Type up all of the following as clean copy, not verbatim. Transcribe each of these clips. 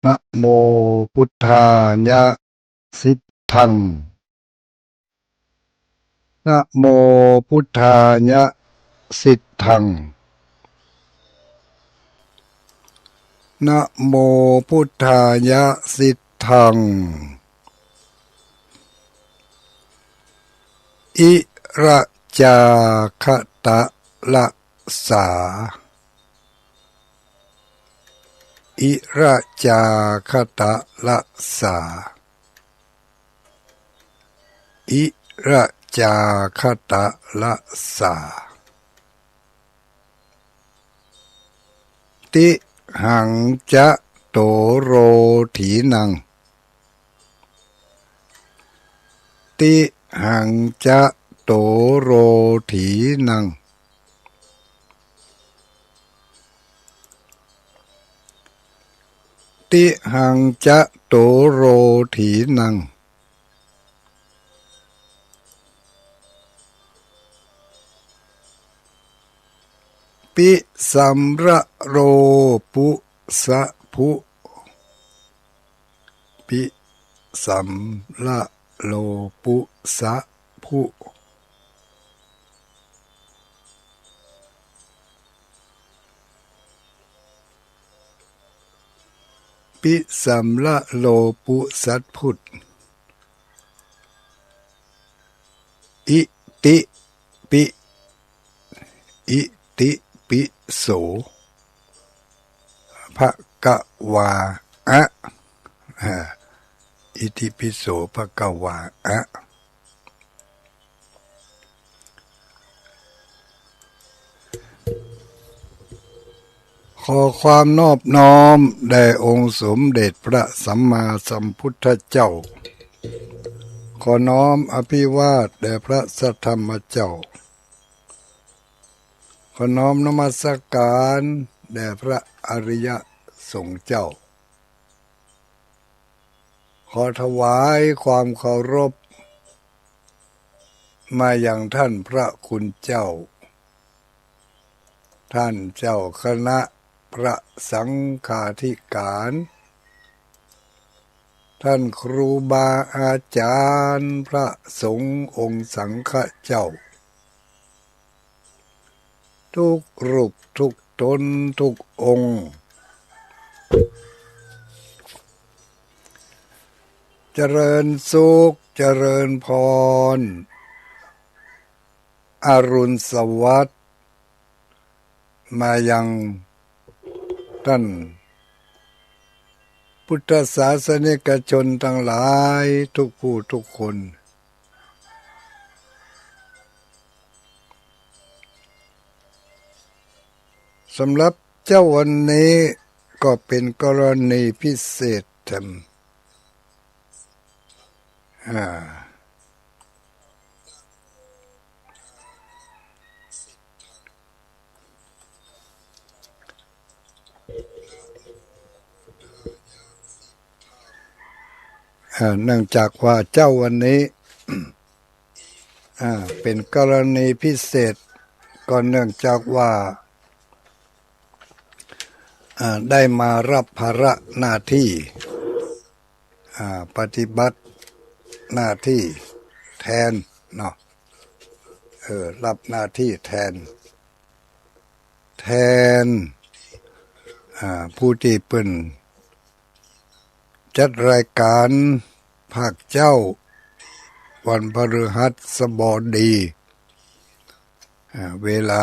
นะโมพุทธายะสิทธังนะโมพุทธายะสิทธังนะโมพุทธายะสิทธังอิระจาคะตะละสาอิระจาคะตะละสาอิระจาคะตะละสาติหังจะโตโรถีนังติหังจะโตโรถีนังติหังจะโตโรถีนังปิสัมระโรปุสะภุปิสัมระโลปุสะภุปิสัมระโลปุสัตพุทอิติปิอิติปิโสภะกวาอะอิติปิโสภะกวาอะขอความนอบน้อมแด่องค์สมเด็จพระสัมมาสัมพุทธเจ้าขอน้อมอภิวาทแด่พระสัทธรรมเจ้าขอน้อมนมัสการแด่พระอริยสงฆ์เจ้าขอถวายความเคารพมาอย่างท่านพระคุณเจ้าท่านเจ้าคณะพระสังฆาธิการท่านครูบาอาจารย์พระสงฆ์องค์สังฆเจ้าทุกรูปทุกตนทุกองค์เจริญสุขเจริญพรอรุณสวัสดิ์มายังท่านพุทธศาสนิกชนทั้งหลายทุกผู้ทุกคนสำหรับเจ้าวันนี้ก็เป็นกรณีพิเศษธรรมเนื่องจากว่าเจ้าวันนี้เป็นกรณีพิเศษก็เนื่องจากว่าได้มารับภาระหน้าที่ปฏิบัติหน้าที่แทนเนาะรับหน้าที่แทนผู้ที่เป็นจัดรายการภาคเจ้าวันพฤหัสบดีเวลา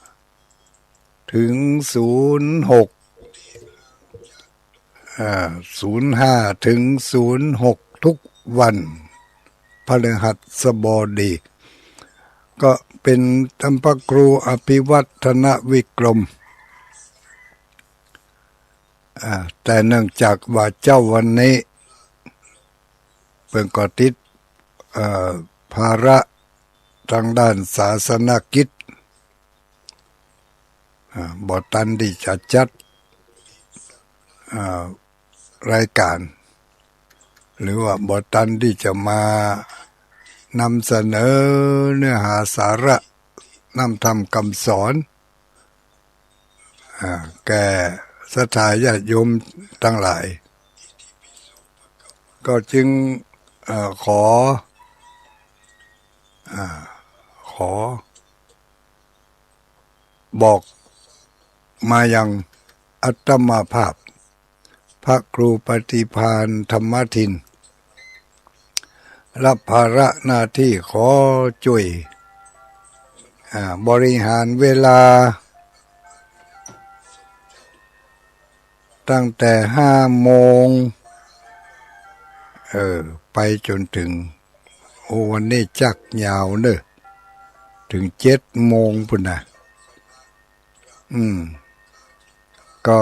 05ถึง06 05ถึง06ทุกวันพฤหัสบดีก็เป็นท่านพระครูอภิวัฒนวิกรมแต่เนื่องจากว่าเจ้าวันนี้เพิ่งก็ติดภาระทางด้านศาสนกิจบ่ทันที่จะจัดรายการหรือว่าบ่ทันที่จะมานำเสนอเนื้อหาสาระนำธรรมคำสอนแก่ ศรัทธาญาติโยมทั้งหลายก็จึงขอขอบอกมายังอัตมาภาพพระครูปฏิภาณธรรมทินรับภาระหน้าที่ขอช่วยบริหารเวลาตั้งแต่5 โมงไปจนถึงวันนี้จักยาวเนอะถึง7 โมงพุ่นนะก็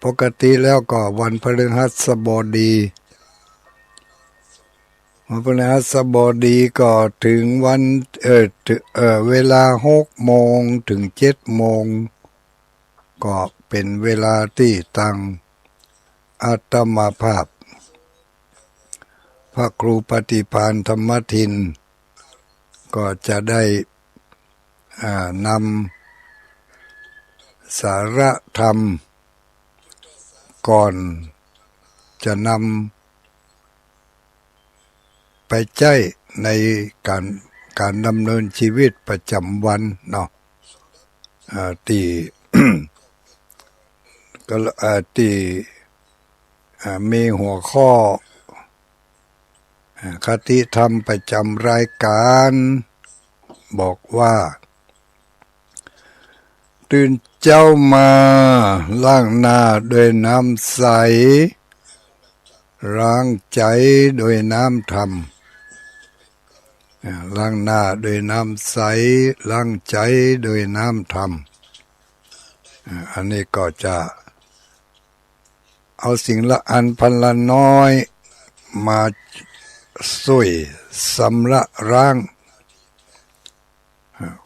ปกติแล้วก็วันพฤหัสบดีก็ถึงวันเวลา6 โมงถึง7 โมงก็เป็นเวลาที่ตั้งอาตมาภาพพระครูปฏิภาณธรรมทินก็จะได้นำสาระธรรมก่อนจะนำไปใช้ในการดำเนินชีวิตประจำวันเนาะที่ ก็ที่มีหัวข้อคติธรรมประจำรายการบอกว่าตื่นเจ้ามาล้างหน้าด้วยน้ำใสล้างใจด้วยน้ำธรรมล้างหน้าด้วยน้ำใสล้างใจด้วยน้ำธรรมอันนี้ก็จะเอาสิ่งละอันพันละน้อยมาช่วยสำระล้าง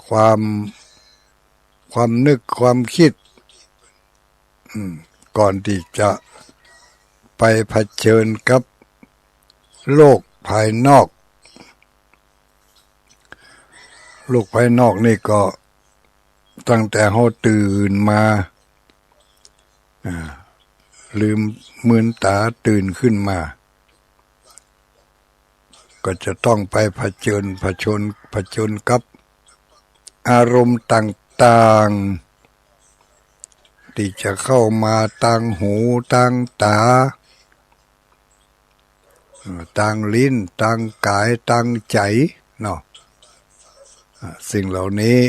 ความนึกความคิดก่อนที่จะไปเผชิญกับโลกภายนอกนี่ก็ตั้งแต่เราตื่นมาลืมมืนตาตื่นขึ้นมาก็จะต้องไปเผชิญกับอารมณ์ต่างๆที่จะเข้ามาทางหูทางตาทางลิ้นทางกายทางใจเนาะสิ่งเหล่านี้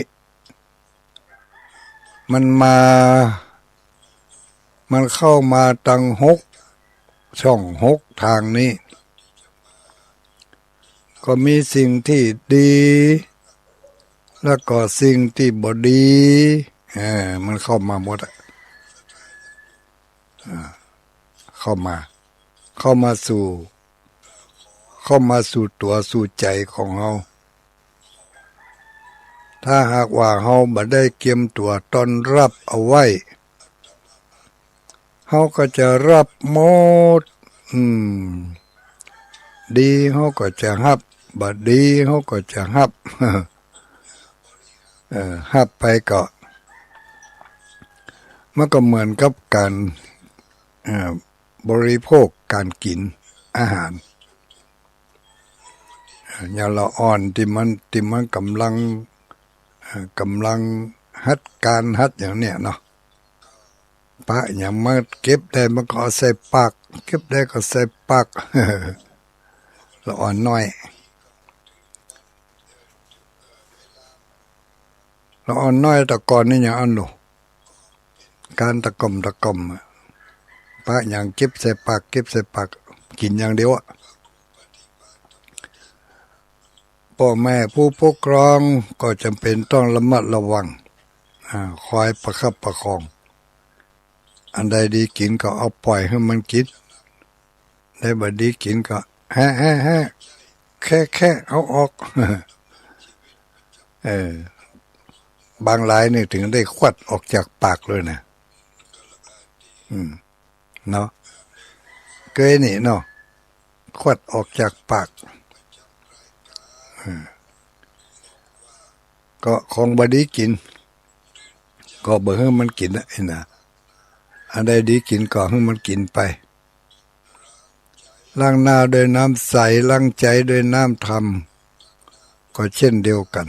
มันเข้ามาทางช่องทางนี้ก็มีสิ่งที่ดีแล้วก็สิ่งที่บ่ดีมันเข้ามาหมดเข้ามาสู่ตัวสู่ใจของเราถ้าหากว่าเราบ่ได้เตรียมตัวต้อนรับเอาไว้เราก็จะรับหมดดีเขาก็จะฮับบ่ดีเขาก็จะฮับฮับไปก็มันก็เหมือนกับการบริโภคการกินอาหารอย่างละอ่อนที่มันกำลังฮัดอย่างเนี้ยเนาะปะอย่างมาเก็บได้มันก็ใส่ปากเก็บได้ก็ใส่ปากละอ่อนน้อยแต่ก่อนนี่อย่างอันหนูการตะกมปะอย่างเก็บใส่ปากกินอย่างเดียวพ่อแม่ผู้ปกครองก็จำเป็นต้องระมัดระวังคอยประคับประคองอันใดดีกินก็เอาปล่อยให้มันกินได้บ่ดีกินก็แค่เอาออกบางรายนี่ถึงได้ควัดออกจากปากเลยนะเนาะเคยนี่เนาะควัดออกจากปากก็ของบ่ดีกินก็บ่ให้มันกินนะ อันใดดีกินก็ให้มันกินไปล้างหน้าด้วยน้ำใสล้างใจด้วยน้ำธรรมก็เช่นเดียวกัน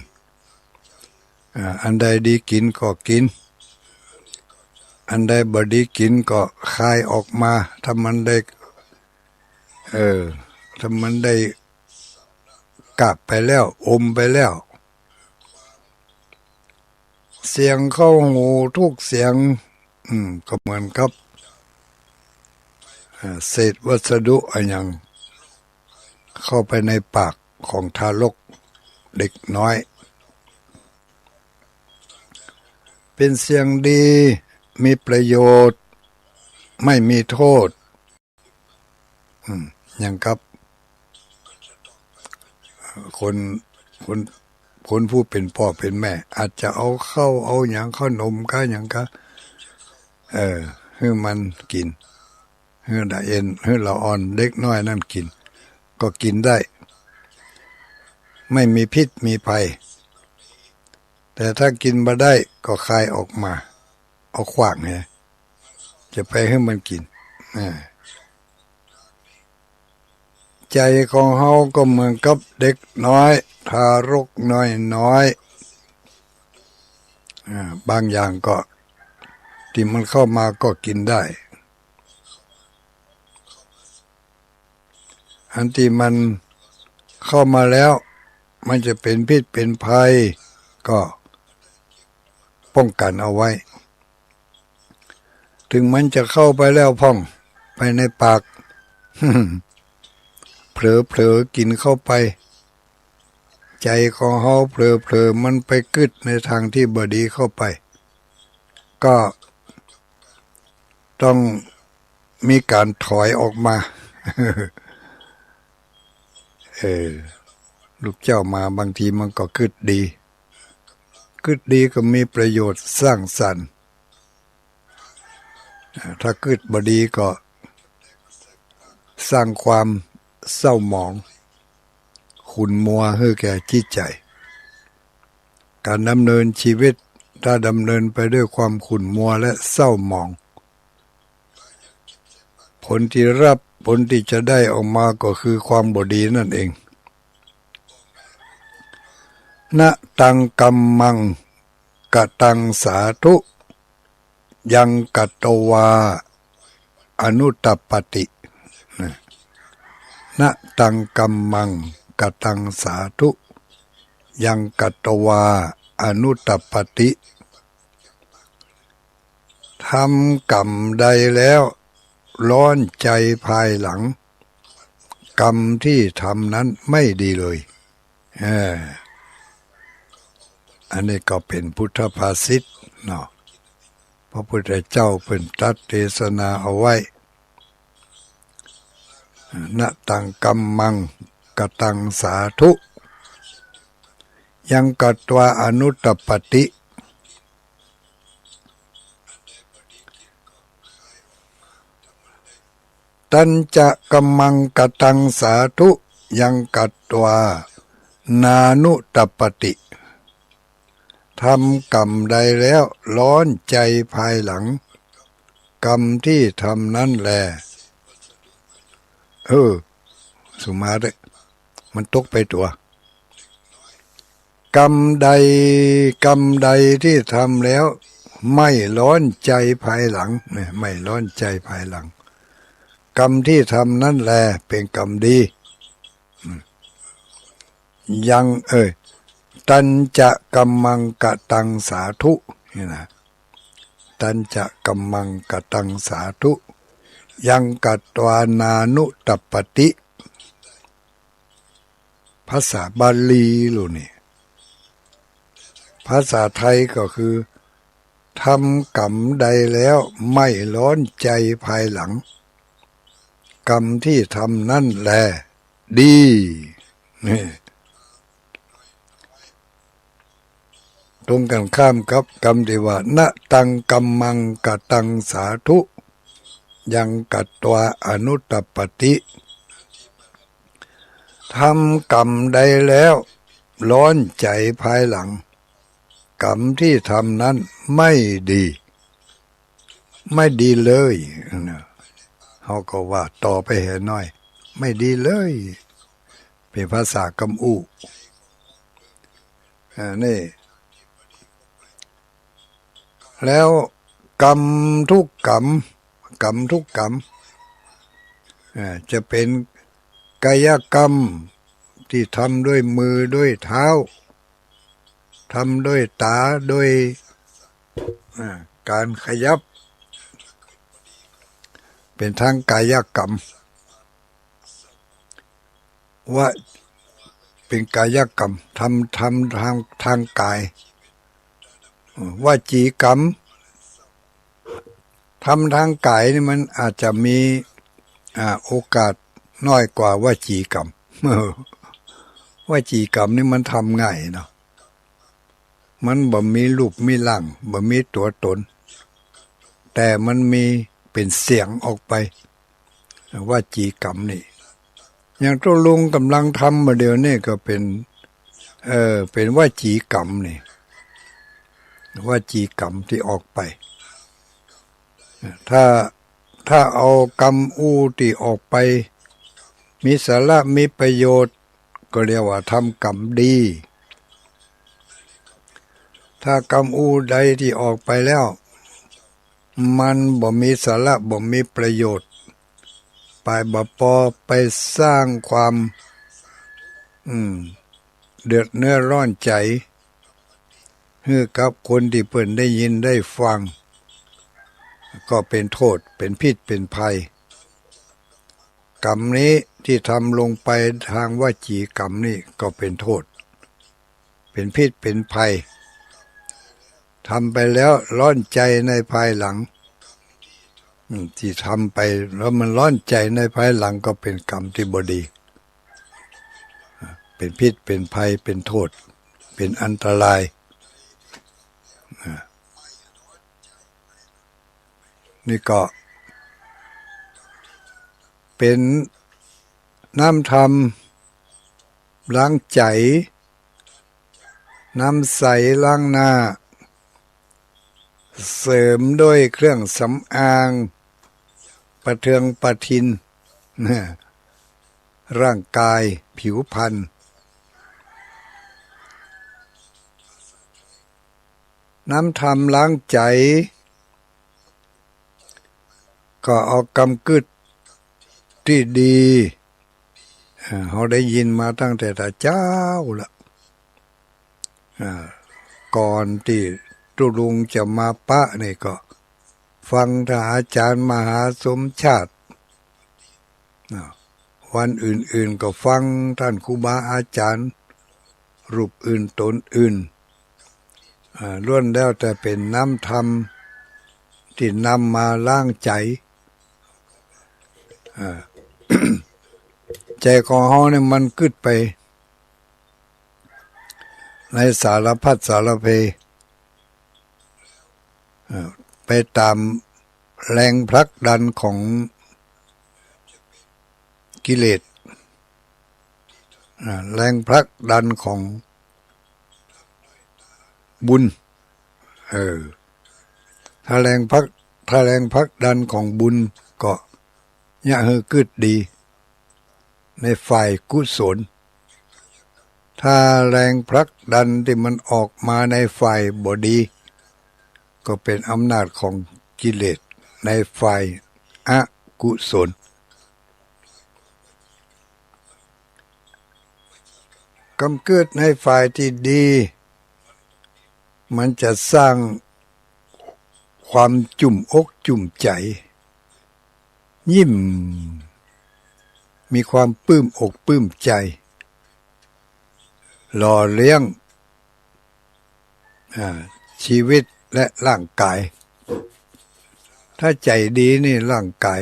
อันใดดีกินก็กินอันใดบ่ดีกินก็คายออกมาถ้ามันได้ถ้ามันได้กลับไปแล้วอมไปแล้วเสียงเข้าหูทุกเสียงก็เหมือนกับเศษวัสดุอะไรอย่างเข้าไปในปากของทารกเด็กน้อยเป็นเสียงดีมีประโยชน์ไม่มีโทษอย่างกับคนผู้เป็นพ่อเป็นแม่อาจจะเอาเข้าเอาอย่างข้าวนมก็อย่างก็ให้มันกินให้ได้เอ็นให้เราอ่อนเด็กน้อยนั่นกินก็กินได้ไม่มีพิษมีภัยแต่ถ้ากินมาได้ก็คายออกมาเอาขวางไงจะไปให้มันกินใจของเฮาก็เหมือนกับเด็กน้อยทารกน้อยบางอย่างก็ที่มันเข้ามาก็กินได้อันที่มันเข้ามาแล้วมันจะเป็นพิษเป็นภัยก็ป้องกันเอาไว้ถึงมันจะเข้าไปแล้วพ่องไปในปาก เผลอกินเข้าไปใจของเฮาเผลอมันไปกึดในทางที่บ่ดีเข้าไปก็ต้องมีการถอยออกมา ลูกเจ้ามาบางทีมันก็กึดดีก็มีประโยชน์สร้างสรรค์ถ้ากึดบ่ดีก็สร้างความเศร้าหมองขุ่นมัวให้แก่จิตใจการดำเนินชีวิตถ้าดำเนินไปด้วยความขุ่นมัวและเศร้าหมองผลที่จะได้ออกมาก็คือความบ่ดีนั่นเองนะตังกัมมังกะตังสาธุยังกัตตวาอนุตตปฏินะตังกัมมังกะตังสาธุยังกัตตวาอนุตตปฏิทำกรรมใดแล้วร้อนใจภายหลังกรรมที่ทำนั้นไม่ดีเลยอันนี้ก็เป็นพุทธภาษิตเนาะพระพุทธเจ้าเป็นตรัสเทศนาเอาไว้นะตังกัมมังกตังสาธุยังกัตวาอนุตตปฏิตัญจะกัมมังกตังสาธุยังกัตวานานุตตปฏิทำกรรมใดแล้วร้อนใจภายหลังกรรมที่ทำนั้นแลสุมาเด้มันตกไปตัวกรรมใดที่ทำแล้วไม่ร้อนใจภายหลังเนี่ยไม่ร้อนใจภายหลังกรรมที่ทำนั่นแลเป็นกรรมดียังตัญจะกัมมังกตังสาธุนี่นะตัญจะกัมมังกตังสาธุยังกัตวานานุตตปฏิภาษาบาลีลูนี่ภาษาไทยก็คือทำกรรมใดแล้วไม่ร้อนใจภายหลังกรรมที่ทำนั่นแลดีนี่ตรงกันข้ามกับกรรมที่ว่านะตังกัมมังกตังสาธุยังกัตตวาอนุตตปฏิทำกรรมใดแล้วร้อนใจภายหลังกรรมที่ทำนั้นไม่ดี ไม่ดีเลยนะเขาก็ว่าต่อไปเห็นน้อยไม่ดีเลยเป็นภาษากำอูนี่แล้วกรรมทุกกรรมกรรมทุกกรรมจะเป็นกายกรรมที่ทำด้วยมือด้วยเท้าทำด้วยตาด้วยการขยับเป็นทางกายกรรมว่าเป็นกายกรรมทำทางกายวจีกรรมทำทางกายนี่มันอาจจะมีโอกาสน้อยกว่าวจีกรรมวจีกรรมนี่มันทำง่ายเนาะมันบ่มีรูปมีร่างบ่มีตัวตนแต่มันมีเป็นเสียงออกไปวจีกรรมนี่อย่างตัวลุงกำลังทำมาเดี๋ยวนี้ก็เป็นวจีกรรมนี่วจีกรรมที่ออกไปถ้าเอากรรมอู้ที่ออกไปมีสาระมีประโยชน์ก็เรียกว่าทำกรรมดีถ้ากรรมอู้ใดที่ออกไปแล้วมันบ่มีสาระบ่มีประโยชน์ไปบ่พอไปสร้างความเดือดเนื้อร้อนใจให้กับคนที่เพิ่นได้ยินได้ฟังก็เป็นโทษเป็นพิษเป็นภัยกรรมนี้ที่ทำลงไปทางวจีกรรมนี่ก็เป็นโทษเป็นพิษเป็นภัยทำไปแล้วร้อนใจในภายหลังที่ทำไปแล้วมันร้อนใจในภายหลังก็เป็นกรรมที่บ่ดีเป็นพิษเป็นภัยเป็นโทษเป็นอันตรายนี่ก็เป็นน้ำธรรมล้างใจน้ำใสล้างหน้าเสริมด้วยเครื่องสำอางประเทืองประทินร่างกายผิวพรรณน้ำธรรมล้างใจก็เอากำกึดที่ดีเขาได้ยินมาตั้งแต่เจ้าละก่อนที่ตุลุงจะมาปะนี่ก็ฟังท่านอาจารย์มหาสมชาติวันอื่นๆก็ฟังท่านครูบาอาจารย์รูปอื่นตนอื่นล้วนแล้วแต่เป็นน้ำธรรมที่นำมาล้างใจใจของเขาเนี่ยมันกึดไปในสารพัดสารเพไปตามแรงผลักดันของกิเลสแรงผลักดันของบุญถ้าแรงผลักดันของบุญก็เนี่ยกึดดีในฝ่ายกุศลถ้าแรงผลักดันที่มันออกมาในฝ่ายบดีก็เป็นอำนาจของกิเลสในฝ่ายอกุศลกำเกิดในฝ่ายที่ดีมันจะสร้างความจุ่มอกจุ่มใจยิ้มมีความปลื้มอกปลื้มใจหล่อเลี้ยงชีวิตและร่างกายถ้าใจดีนี่ร่างกาย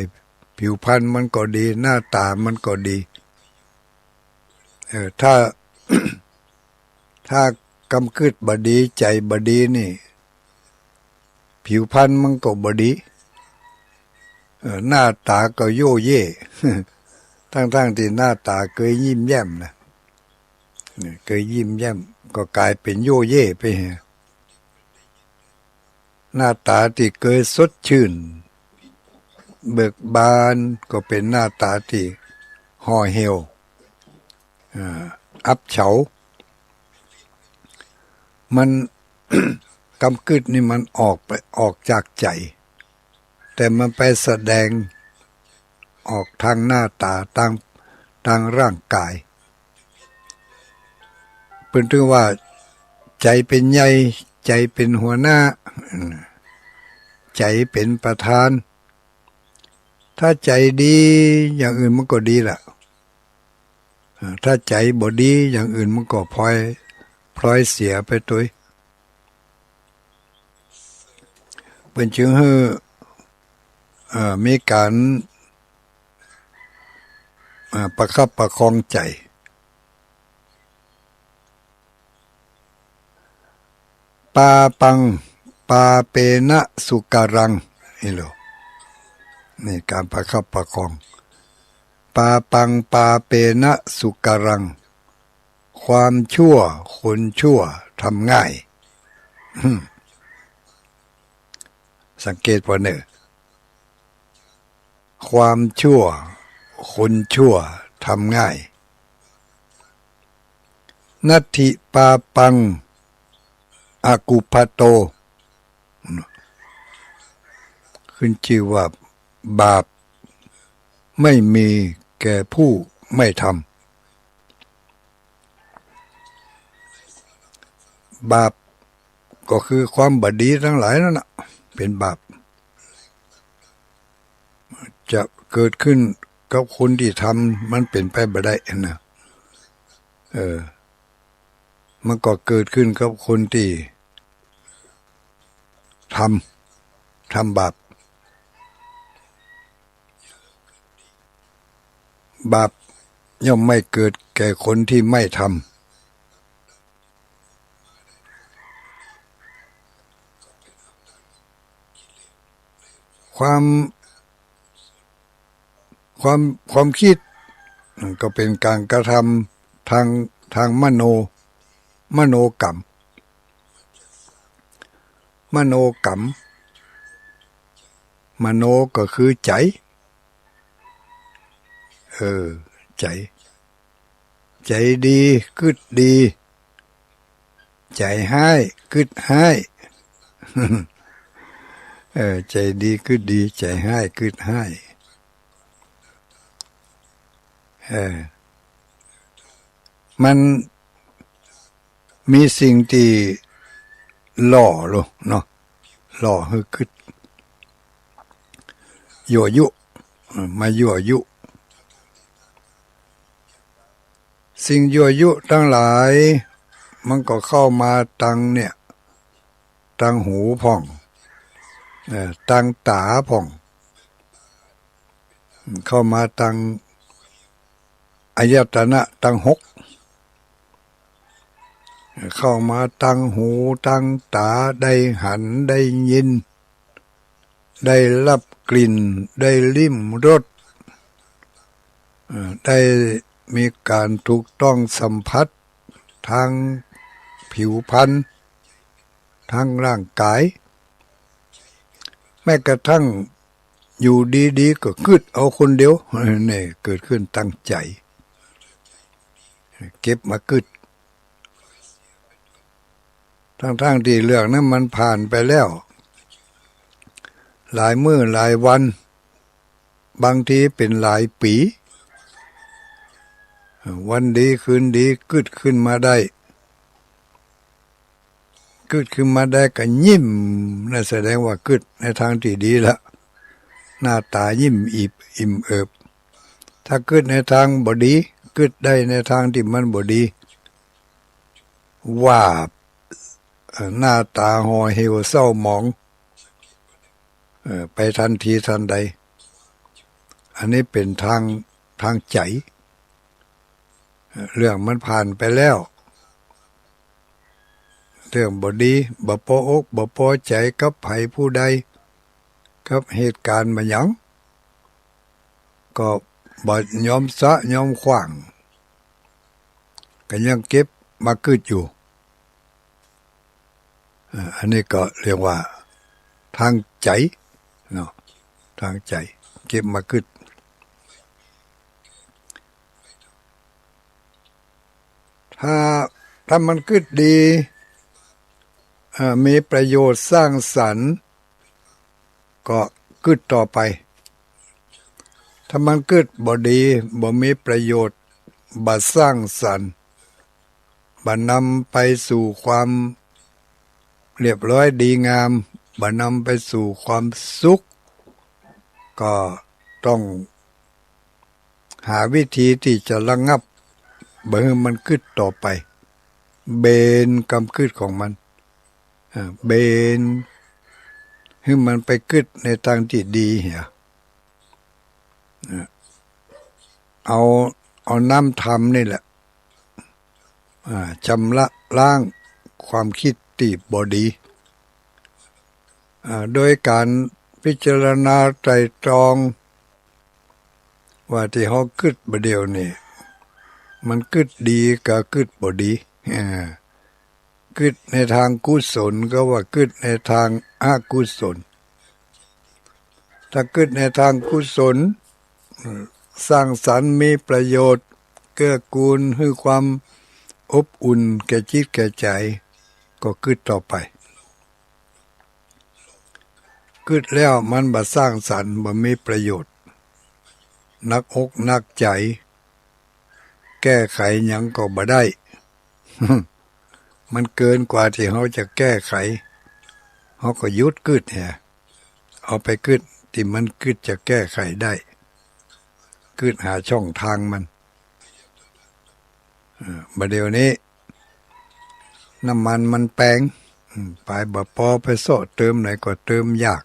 ผิวพรรณมันก็ดีหน้าตามันก็ดีถ้า ถ้ากำกึดบดีใจบดีนี่ผิวพรรณมันก็บดีหน้าตาก็โย่เย่ ทั้งที่หน้าตาเคยยิ้มแย้มนะเคยยิ้มแย้มก็กลายเป็นโย่เย่ไป หน้าตาที่เคยสดชื่นเบิกบานก็เป็นหน้าตาที่ห่อเหี่ยวอับเฉามัน กำกึดนี่มันออกจากใจแต่มันไปแสดงออกทางหน้าตาทางร่างกายเป็นถึงว่าใจเป็นใหญ่ใจเป็นหัวหน้าใจเป็นประธานถ้าใจดีอย่างอื่นมันก็ดีแหละถ้าใจบ่ดีอย่างอื่นมันก็พลอยเสียไปตัวเป็นจึงให้มีการประคับประคองใจปาปังปาเปนะสุการังนี่โลนี่การประคับประคองปาปังปาเปนะสุการังความชั่วคนชั่วทำง่ายสังเกตว่าเนี่ยความชั่วคนชั่วทำง่ายนัตถิปาปังอากุปโตขึ้นชื่อว่าบาปไม่มีแก่ผู้ไม่ทำบาปก็คือความบดีทั้งหลายนั่นนะเป็นบาปจะเกิดขึ้นกับคนที่ทำมันเป็นไปบ่ได้นะมันก็เกิดขึ้นกับคนที่ทำบาปย่อมไม่เกิดแก่คนที่ไม่ทำความคิดก็เป็นการกระทำทางมโนกรรมมโนก็คือใจใจดีกึดดีใจให้กึดให้ใจดีกึดดีใจให้กึดให้มันมีสิ่งที่หล่อลงเนาะหล่อให้กึดยั่วยุมายั่วยุสิ่งยั่วยุทั้งหลายมันก็เข้ามาตังหูพ่องตังตาพ่องเข้ามาตังอายตนะตังหกเข้ามาตังหูตังตาได้หันได้ยินได้รับกลิ่นได้ลิ้มรสได้มีการถูกต้องสัมผัสทางผิวพรรณทางร่างกายแม้กระทั่งอยู่ดีๆก็กึดเอาคนเดียวนี่เกิดขึ้นตั้งใจเก็บมากึดทั้งที่เรื่องนั้นมันผ่านไปแล้วหลายมื้อหลายวันบางทีเป็นหลายปีวันดีคืนดีกึดขึ้นมาได้ก็ยิ้มนั่นแสดงว่ากึดในทางที่ดีละหน้าตายิ้มอิ่มเอิบถ้ากึดในทางบ่ดีกึดได้ในทางที่มันบ่ดีว่าหน้าตาห่อเหี่ยวเศร้าหมองไปทันทีทันใดอันนี้เป็นทางใจเรื่องมันผ่านไปแล้วเรื่องบ่ดีบ่พออกบ่พอใจกับไผผู้ใดกับเหตุการณ์มาหยังก็บ่ยอมสะยอมขว้างก็ยังเก็บมากึดอยู่อันนี้ก็เรียกว่า ทางใจเนาะทางใจเก็บมาคิดถ้ามันคิดดีมีประโยชน์สร้างสรรค์ก็คิดต่อไปถ้ามันคิดบ่ดีบ่มีประโยชน์บ่สร้างสรรค์บ่นำไปสู่ความเรียบร้อยดีงามบ่นำไปสู่ความสุขก็ต้องหาวิธีที่จะระงับบ่ให้มันคิดต่อไปเบนกำคิดของมันเบนให้มันไปคิดในทางที่ดีเหี่ยเอาน้ำธรรมนี่แหละชำระล้างความคิดที่บ่ดีโดยการพิจารณาไตร่ตรองว่าที่เฮาคิดบ่เดียวนี่มันคิดดีกับคิดบ่ดีคิดในทางกุศลก็ว่าคิดในทางอกุศลถ้าคิดในทางกุศลสร้างสรรค์มีประโยชน์เกื้อกูลให้ความอบอุ่นแก่จิตแก่ใจก็คิดต่อไปคิดแล้วมันบ่สร้างสรรค์บ่มีประโยชน์นักอกนักใจแก้ไขหยังก็บ่ได้ มันเกินกว่าที่เขาจะแก้ไขเขาก็หยุดคิดเนี่ยเอาไปคิดที่มันคิดจะแก้ไขได้คิดหาช่องทางมันบัดเดี๋ยวนี้น้ำมันแปลงไปบ่พอไปโซ่เติมไหนก็เติมยาก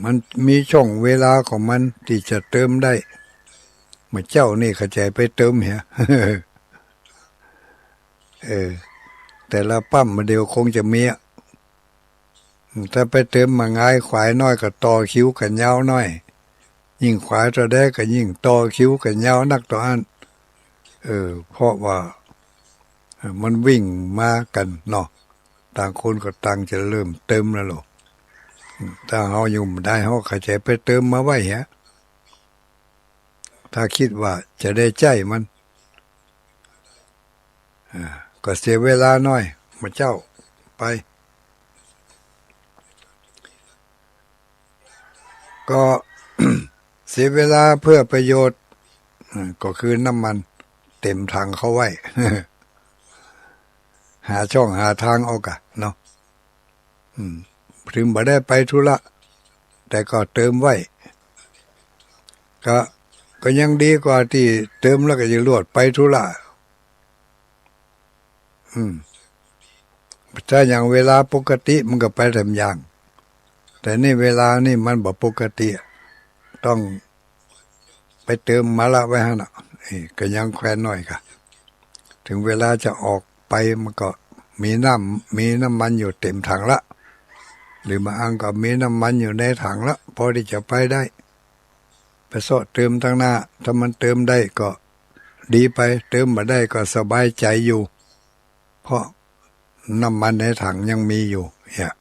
มันมีช่องเวลาของมันที่จะเติมได้เมื่อเจ้านี่เข้าใจไปเติมเหีย แต่ละปั๊มมาเดียวคงจะมีถ้าไปเติมมาง่ายขวายน้อยก็ต่อคิ้วกันยาวน้อยยิ่งขวายตัวได้ก็ยิ่งต่อคิ้วกันยาวนักต่ออันเพราะว่ามันวิ่งมากันเนาะต่างคนก็ต่างจะเริ่มเติมแล้วหรอถ้าเฮาอยู่ได้เฮาเข้าใจไปเติมมาไว้ฮะถ้าคิดว่าจะได้ใจมันก็เสียเวลาน้อยมาเจ้าไปก็ เสียเวลาเพื่อประโยชน์ก็คือน้ำมันเต็มถังเขาไว้ หาช่องหาทางเอากะเนาะถึงบ่ได้ไปธุระแต่ก็เติมไว้ก็ยังดีกว่าที่เติมแล้วก็จะรวดไปธุระถ้าอย่างเวลาปกติมันก็ไปทำอย่างแต่นี่เวลานี่มันบ่ปกติต้องไปเติมมาละไว้ฮะน่ะก็ยังแควนหน่อยค่ะถึงเวลาจะออกไปมันก็มีน้ำมันอยู่เต็มถังละหรือบางอันก็มีน้ำมันอยู่ในถังละพอที่จะไปได้ไปโซ่เติมทั้งหน้าถ้ามันเติมได้ก็ดีไปเติมมาได้ก็สบายใจอยู่เพราะน้ำมันในถังยังมีอยู่เนี่ย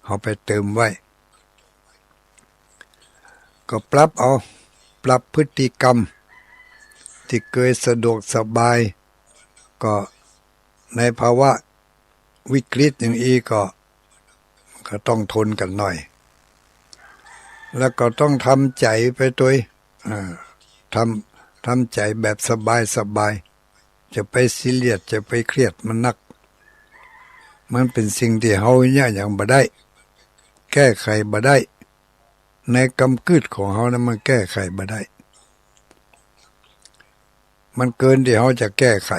เอาไปเติมไว้ก็ปรับพฤติกรรมที่เคยสะดวกสบายก็ในภาวะวิกฤตอย่างนี้ก็ต้องทนกันหน่อยแล้วก็ต้องทำใจไปตัวทำใจแบบสบายจะไปซีเรียสจะไปเครียดมันนักมันเป็นสิ่งที่เฮาเนี่ยอย่างบ่ได้แก้ไขบ่ได้ในกำกืดของเฮานั้นมันแก้ไขบ่ได้มันเกินที่เฮาจะแก้ไข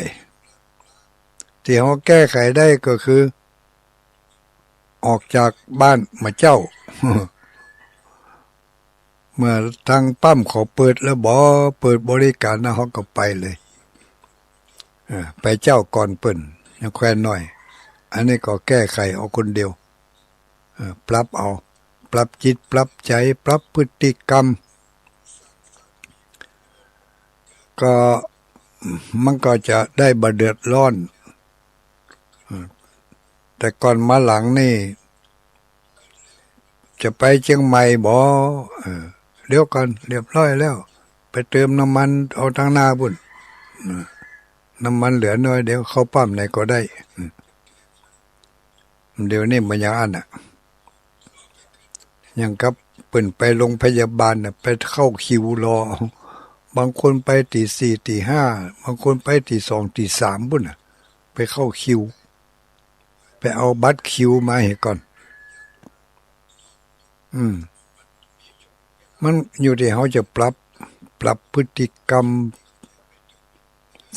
ที่เฮาแก้ไขได้ก็คือออกจากบ้านมาเจ้า เมื่อทางปั๊มเขาเปิดแล้วเปิดบริการนะเขาก็ไปเลยไปเจ้าก่อนเปิ้นยังแควนหน่อยอันนี้ก็แก้ไขเอาคนเดียวปรับจิตปรับใจปรับพฤติกรรมก็มันก็จะได้บ่เดือดร้อนแต่ก่อนมาหลังนี่ จะไปเชียงใหม่บ่เดี๋ยวกันเรียบร้อยแล้วไปเติมน้ำมันเอาทางหน้าบุญน้ำมันเหลือน้อยเดี๋ยวเข้าปั๊มไหนก็ได้เดี๋ยวนี้มันอย่างอันอย่างกับเปิ่นไปโรงพยาบาลไปเข้าคิวรอบางคนไปตี 4ตี 5บางคนไปตี 2ตี 3บุญไปเข้าคิวไปเอาบัตรคิวมาให้ก่อนมันอยู่ที่เขาจะปรับพฤติกรรม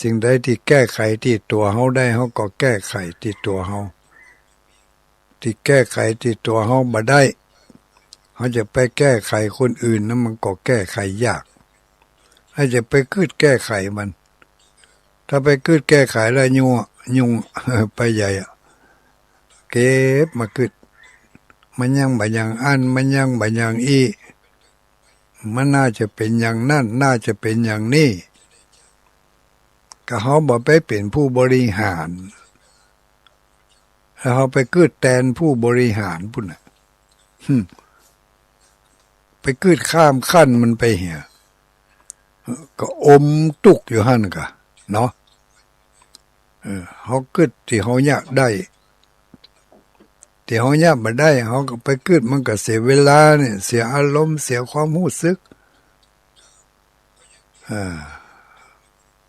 สิ่งใดที่แก้ไขที่ตัวเขาได้เขาก็แก้ไขที่ตัวเขาที่แก้ไขที่ตัวเขาบ่ได้เขาจะไปแก้ไขคนอื่นนั้นมันก็แก้ไขยากให้จะไปคืดแก้ไขมันถ้าไปคืดแก้ไขแล้วยุ่งไปใหญ่เก็บมาคืดมันยังบ่อย่างอันมันยังบ่อย่างอีมันน่าจะเป็นอย่างนั้นน่าจะเป็นอย่างนี้ก็เขาบ่ไปเป็นผู้บริหารแล้วเขาไปคืดแทนผู้บริหารพุ่นไปคืดข้ามขั้นมันไปเหี่ยก็อมตุกอยู่หั่นกะเนาะเขาคืดที่เขาอยากได้ที่เขาอยากบ่ได้เขาก็ไปคืดมันก็เสียเวลาเนี่ยเสียอารมณ์เสียความรู้สึก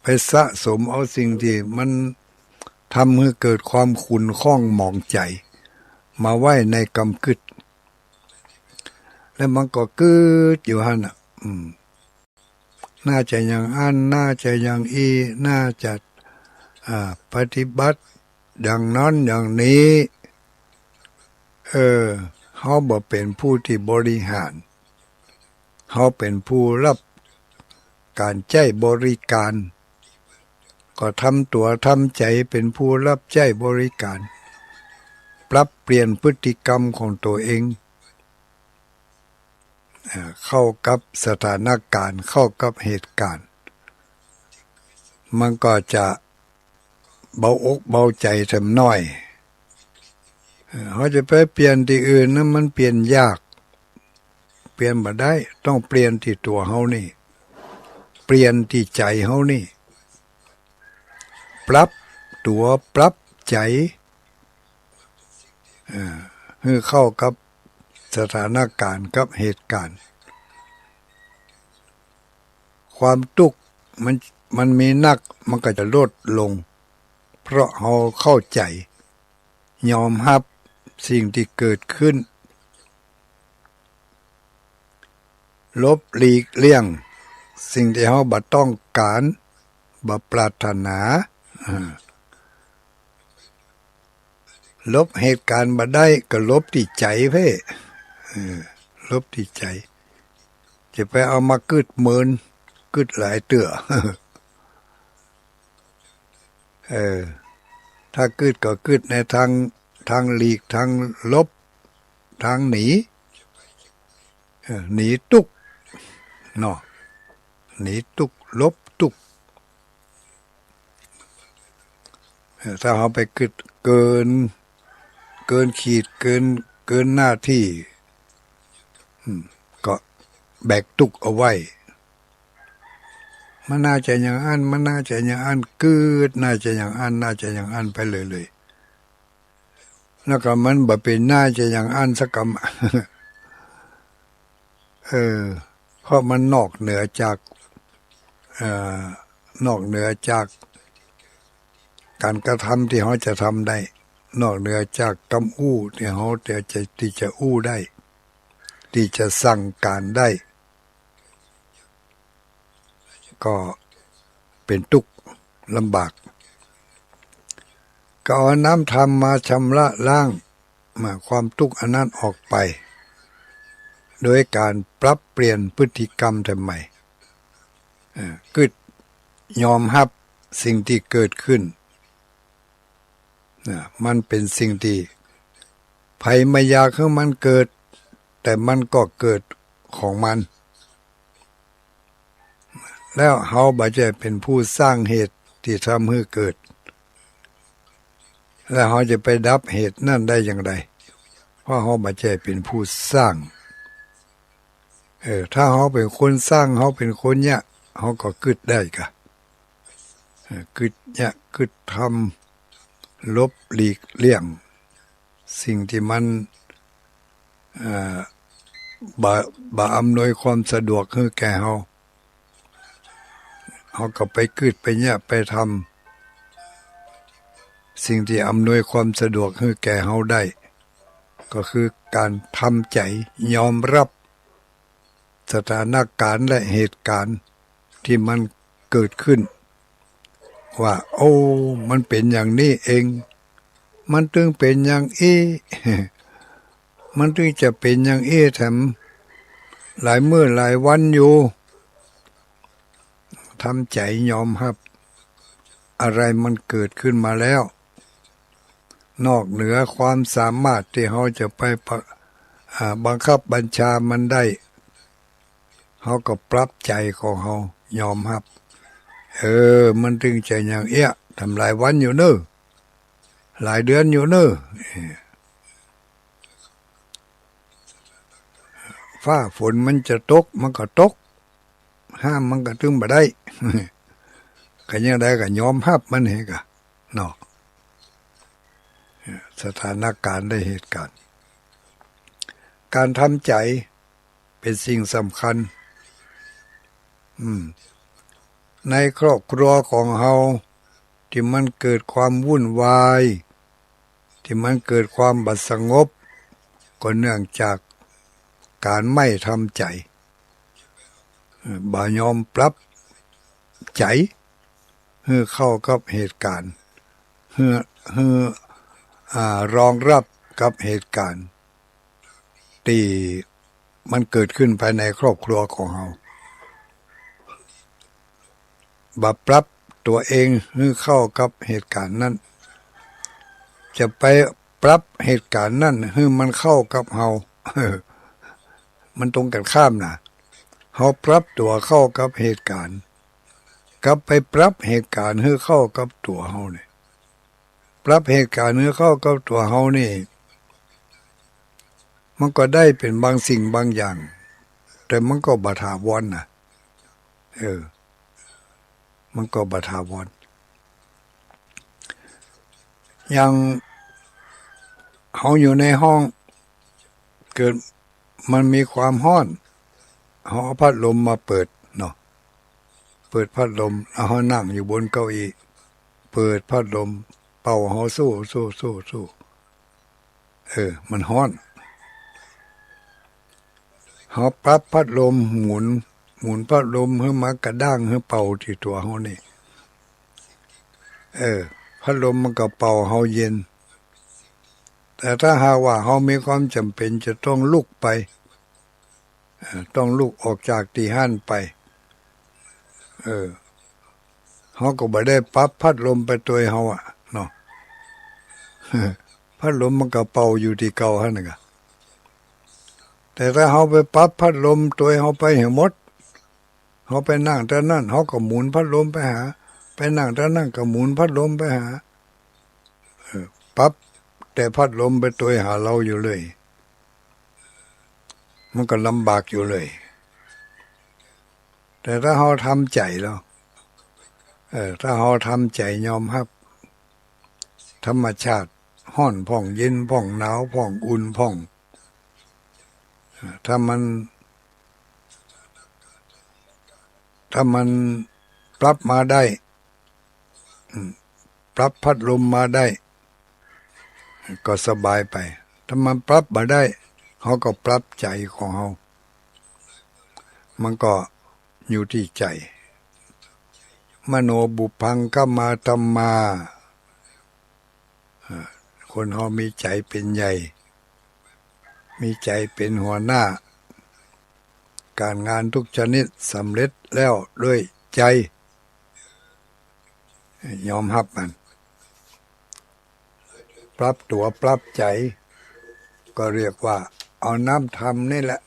ไปสะสมเอาสิ่งที่มันทำให้เกิดความขุ่นข้องหมองใจมาไว้ในกำกึดแล้วมันก็กึดอยู่หั่นน่าจะอย่างอันน่าจะอย่างอีน่าจะปฏิบัติอย่างนั้นอย่างนี้เขาบ่เป็นผู้ที่บริหารเขาเป็นผู้รับการใช้บริการก็ทำตัวทำใจเป็นผู้รับใช้บริการปรับเปลี่ยนพฤติกรรมของตัวเองเข้ากับสถานการณ์เข้ากับเหตุการณ์มันก็จะเบาอกเบาใจทำน้อยเขาจะไปเปลี่ยนที่อื่นนั้นมันเปลี่ยนยากเปลี่ยนบ่ได้ต้องเปลี่ยนที่ตัวเฮานี่เปลี่ยนที่ใจเฮานี่ปรับตัวปรับใจให้เข้ากับสถานการณ์กับเหตุการณ์ความทุกข์มันมีนักมันก็จะลดลงเพราะเราเข้าใจยอมรับสิ่งที่เกิดขึ้นลบหลีกเลี่ยงสิ่งที่เราบ่ต้องการบ่ปรารถนาลบเหตุการณ์บ่ได้ก็ลบที่ใจเพ่ลบที่ใจจะไปเอามากึดเมินกึดหลายเตื้อถ้ากึดก็กึดในทางหลีกทางลบทางหนีหนีตุกเนาะหนีตุกลบตุกถ้าเราไปกึดเกินขีดเกินหน้าที่ก็แบกตุกเอาไว้มันน่าจะอย่างอันมันน่าจะอย่างอันกึดน่าจะอย่างอันน่าจะอย่างอันไปเลยแล้วก็มันบ่เป็นน่าจะอย่างอันสักกำเพราะมันนอกเหนือจากการกระทำที่เขาจะทำได้นอกเหนือจากกำอู้ที่เขาที่จะอู้ได้ที่จะสั่งการได้ก็เป็นทุกข์ลำบากก็เอาน้ำธรรมมาชำระล้างความทุกข์อันนั้นออกไปโดยการปรับเปลี่ยนพฤติกรรมทำไมกึดยอมรับสิ่งที่เกิดขึ้นมันเป็นสิ่งที่ภัยไม่อยากให้มันเกิดแต่มันก็เกิดของมันแล้วเฮาบ่จะเป็นผู้สร้างเหตุที่ทำให้เกิดแล้วเฮาจะไปดับเหตุนั่นได้อย่างไรเ ราะเขาไม่ใช่เป็นผู้สร้างถ้าเขาเป็นคนสร้างเขาเป็นคนเนี่ยเขาก็กึดได้กะกึดเนี่ยกึดทำลบหลีกเลี่ยงสิ่งที่มันบ่อำนวยความสะดวกให้แก่เขาก็ไปกึดไปเนี่ยไปทำสิ่งที่อำนวยความสะดวกให้แก่เขาได้ก็คือการทำใจยอมรับสถานการณ์และเหตุการณ์ที่มันเกิดขึ้นว่าโอ้มันเป็นอย่างนี้เองมันถึงเป็นอย่างมันถึงจะเป็นอย่างแถมหลายมื้อหลายวันอยู่ทำใจยอมรับอะไรมันเกิดขึ้นมาแล้วนอกเหนือความสามารถที่เขาจะไปบังคับบัญชามันได้เขาก็ปรับใจของเขายอมรับมันถึงจะอย่างทำหลายวันอยู่เนอะหลายเดือนอยู่เนอะฟ้าฝนมันจะตกมันก็ตกห้ามมันก็ถึงบ่ได้ก็ยังได้ก็ยอมรับมันให้กะเนาะสถานการณ์ได้เหตุการณ์การทำใจเป็นสิ่งสำคัญในครอบครัวของเฮาที่มันเกิดความวุ่นวายที่มันเกิดความบัดสงบก็เนื่องจากการไม่ทำใจบ่ยอมปรับใจให้เข้ากับเหตุการณ์ให้รองรับกับเหตุการณ์ที่มันเกิดขึ้นภายในครอบครัวของเราบ่ปรับตัวเองให้เข้ากับเหตุการณ์นั้นจะไปปรับเหตุการณ์นั้นให้มันเข้ากับเรามันตรงกันข้ามนะเราปรับตัวเข้ากับเหตุการณ์กับไปปรับเหตุการณ์ให้เข้ากับตัวเราเนี่ยปรับเหตุการณ์ให้เข้ากับตัวเรานี่มันก็ได้เป็นบางสิ่งบางอย่างแต่มันก็บ่ถาวรนะมันก็บ่ถาวรอย่างเขาอยู่ในห้องเกิดมันมีความร้อนเขาเอาพัดลมมาเปิดเนาะเปิดพัดลมเขานั่งอยู่บนเก้าอี้เปิดพัดลมเป่าเขาสู้มันร้อนเขาปรับพัดลมหมุนพัดลมให้มากระด้างให้เป่าที่ตัวเขานี่พัดลมมันก็เป่าเขาเย็นแต่ถ้าหากว่าเขามีความจำเป็นจะต้องลุกไปต้องลุกออกจากที่ห้านไปเขาก็บ่ได้ปรับพัดลมไปตัวเขาเนาะพัดลมมันก็เป่าอยู่ที่เก่าหั่นน่ะแต่ถ้าเขาไปปรับพัดลมตัวเขาไปให้หมดเขาไปนั่งแต่นั่นเขาก็หมุนพัดลมไปหาไปนั่งแต่นั่นก็หมุนพัดลมไปหาปรับแต่พัดลมไปตัวหาเราอยู่เลยมันก็ลำบากอยู่เลยแต่ถ้าเราทำใจแล้วถ้าเราทำใจยอมรับธรรมชาติร้อนผ่องเย็นผ่องหนาวผ่องอุ่นผ่องถ้ามันปรับมาได้ปรับพัดลมมาได้ก็สบายไปถ้ามันปรับมาได้เขาก็ปรับใจของเขามันก็อยู่ที่ใจมโนบุพังกัมมาธัมมาคนเขามีใจเป็นใหญ่มีใจเป็นหัวหน้าการงานทุกชนิดสำเร็จแล้วด้วยใจยอมรับมันปรับตัวปรับใจก็เรียกว่าเอาน้ำธรรมนี่แหละ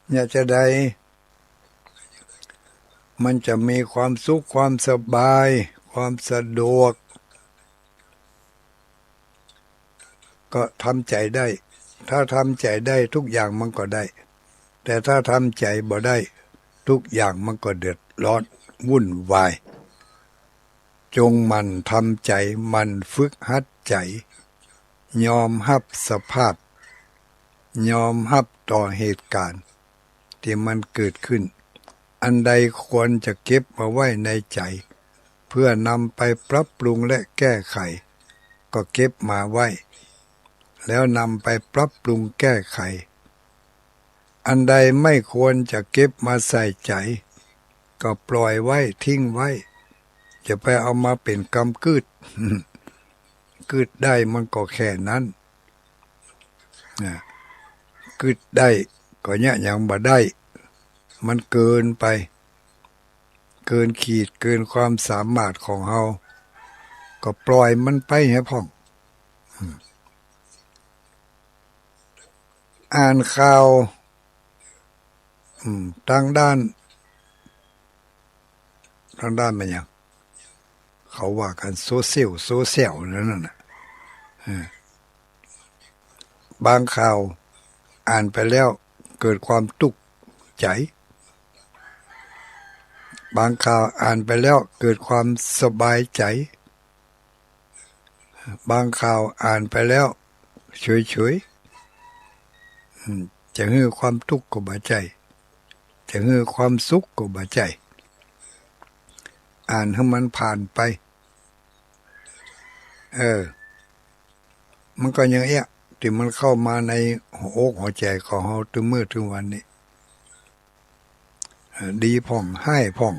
เนี่ยจะได้มันจะมีความสุขความสบายความสะดวก ก็ทำใจได้ถ้าทำใจได้ทุกอย่างมันก็ได้แต่ถ้าทำใจบ่ได้ทุกอย่างมันก็เดือดร้อนวุ่นวายจงมันทำใจมันฝึกหัดใจยอมรับสภาพยอมรับต่อเหตุการณ์ที่มันเกิดขึ้นอันใดควรจะเก็บมาไว้ในใจเพื่อนำไปปรับปรุงและแก้ไขก็เก็บมาไว้แล้วนำไปปรับปรุงแก้ไขอันใดไม่ควรจะเก็บมาใส่ใจก็ปล่อยไว้ทิ้งไว้จะไปเอามาเป็นกรรมกืด กืดได้มันก็แค่นั้นกืดได้ก็เนี่ยยังบ่ได้มันเกินไปเกินขีดเกินความสามารถของเฮาก็ปล่อยมันไปให้พ่องอ่านข่าวทางด้านมันยังเขาว่ากันโซเชียลนั่นน่ะบางข่าวอ่านไปแล้วเกิดความตุกใจบางข่าวอ่านไปแล้วเกิดความสบายใจบางข่าวอ่านไปแล้วเฉยๆจะฮือความทุกข์ก็บ่ใจจะฮือความสุขก็บ่ใจอ่านให้มันผ่านไปมันก็อย่างเงี้ยที่มันเข้ามาในหัวอกหัวใจของเฮาถึงมื้อถึงวันนี้ดีพ่องให้พ่อง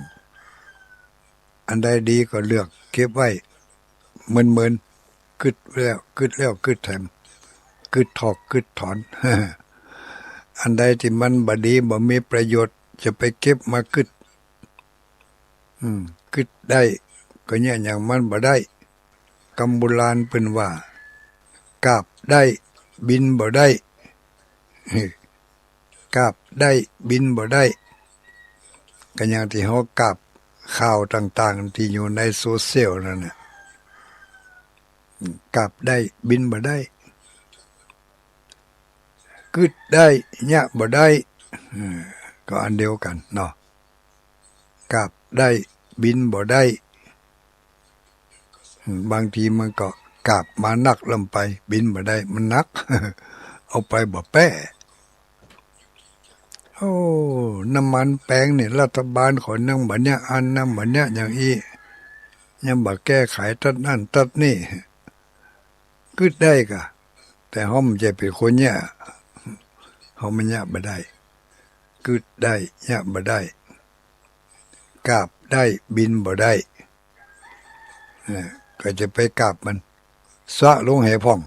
อันใดดีก็เลือกเก็บไว้มึนๆกึดแล้วกึดแถมกึดถอกกึดถอน อันใดที่มันบ่ดีบ่มีประโยชน์จะไปเก็บมากึดกึดได้ก็เนี่ยอย่างมันบ่ได้กำโบราณเพิ่นว่ากาบได้บินบ่ได้ กาบได้บินบ่ได้ก็อย่างที่เฮากาบข่าวต่างๆที่อยู่ในโซเชียลนั่นน่ะกาบได้บินบ่ได้กึดได้เนี่ยบ่ได้ก็อันเดียวกันเนาะกาบได้บินบ่ได้บางทีมันก็กาบมานักลำไปบินบ่ได้มันนัก เอาไปบ่แป้โอ้น้ำมันแปลงนี่รัฐบาลขอนั่งบัดเนี้ยอันนั่งบัดเนี้ยอย่างอียังบ่แก้ไขตัดนั่นตัดนี่กึดได้กะแต่เฮามันจะเป็นคนเนี่ยเฮามันเนี่ยบ่ได้กึดได้เนี่ยบ่ได้กาบได้บินบ่ได้ก็จะไปกาบมันสะลงให้พ่อง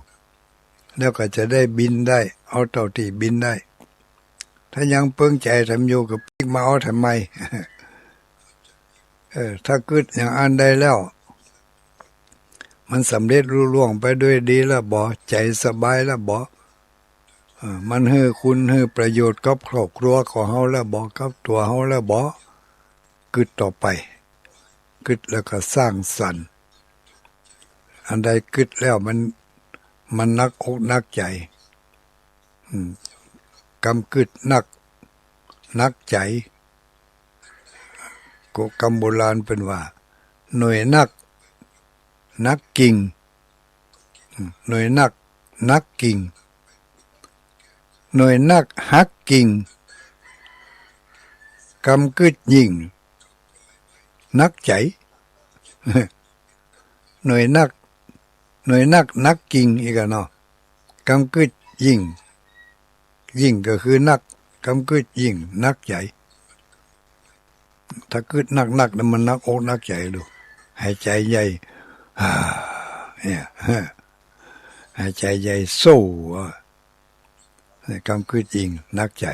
แล้วก็จะได้บินได้เอาเท่าที่บินได้ถ้ายังเพิ่งใจทำอยู่กับปิ๊กมาเอาทำไม ถ้ากึดอย่างอันใดแล้วมันสำเร็จรุ่ล่วงไปด้วยดีแล้วบ่ใจสบายแล้วบ่มันให้คุณให้ประโยชน์กับครอบครัวของเฮาแล้วบ่กับตัวเฮาแล้วบ่กึดต่อไปกึดแล้วก็สร้างสรรค์อันใดกึดแล้วมันนักอกนักใจกำกึดนักใจก็กำโบราณเป็นว่าหน่วยนักกิ่งหน่วยนักกิ่งหน่วยนักหักกิ่งกำกึดยิ่งนักใจ หน่วยนักกิ่งอีกเนาะกำกึดยิ่งก็คือนักกำกึดยิ่งนักใจถ้ากึดนักนั้นมันนักอกนักใจดูหายใจใหญ่เนี่ยหายใจใหญ่โซ่กำกึดยิ่งนักใจ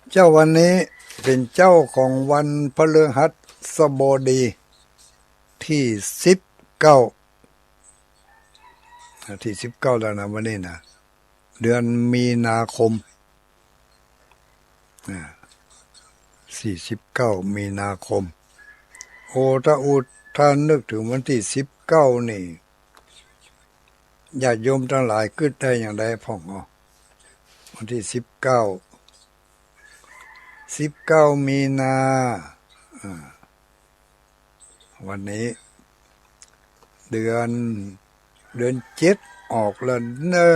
เจ้าวันนี้เป็นเจ้าของวันพฤหัสบดีที่19แล้วนะวันนี้นะเดือนมีนาคม49มีนาคมถ้านึกถึงวันที่19นี่ ญาติโยมทั้งหลายขึ้นได้อย่างไรพ่องอ๋อวันที่19มีนาวันนี้เดือนเจ็ดออกแล้วเนอ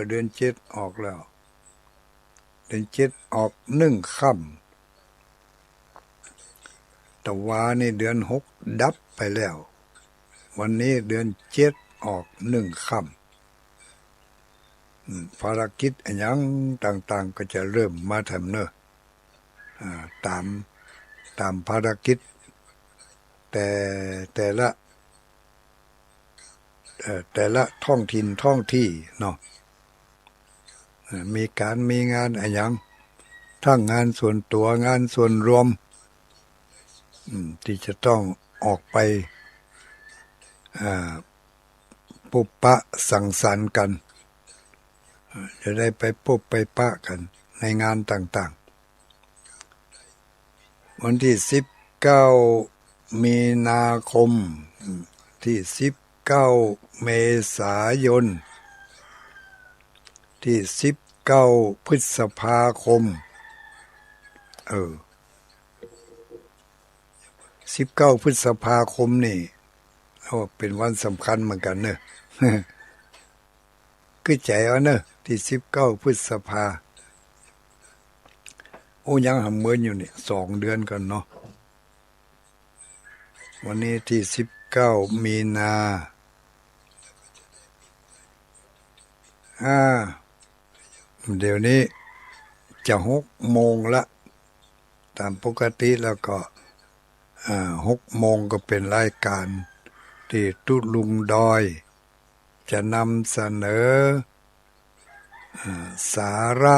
เดือนเจ็ดออกแล้วเดือนเจ็ดออก1 ค่ำแต่ว่านี่เดือน6ดับไปแล้ววันนี้เดือนเจ็ดออก1 ค่ำภารกิจอย่างต่างๆก็จะเริ่มมาทำเนอะตามภารกิจแต่ละท้องถิ่นท้องที่เนาะมีงานอย่างทั้งงานส่วนตัวงานส่วนรวมที่จะต้องออกไปพบปะสังสรรค์กันจะได้ไปพบไปปะกันในงานต่างๆวันที่19มีนาคมที่19เมษายนที่19พฤษภาคม19พฤษภาคมนี่เป็นวันสำคัญเหมือนกันเนอะ คือใจเอาเนอะที่19พฤษภายังหำเมินอยู่นี่2 เดือนกันเนาะวันนี้ที่19มีนาเดี๋ยวนี้จะ6 โมงละตามปกติแล้วก็6 โมงก็เป็นรายการที่ตุลุงดอยจะนำเสนอสาระ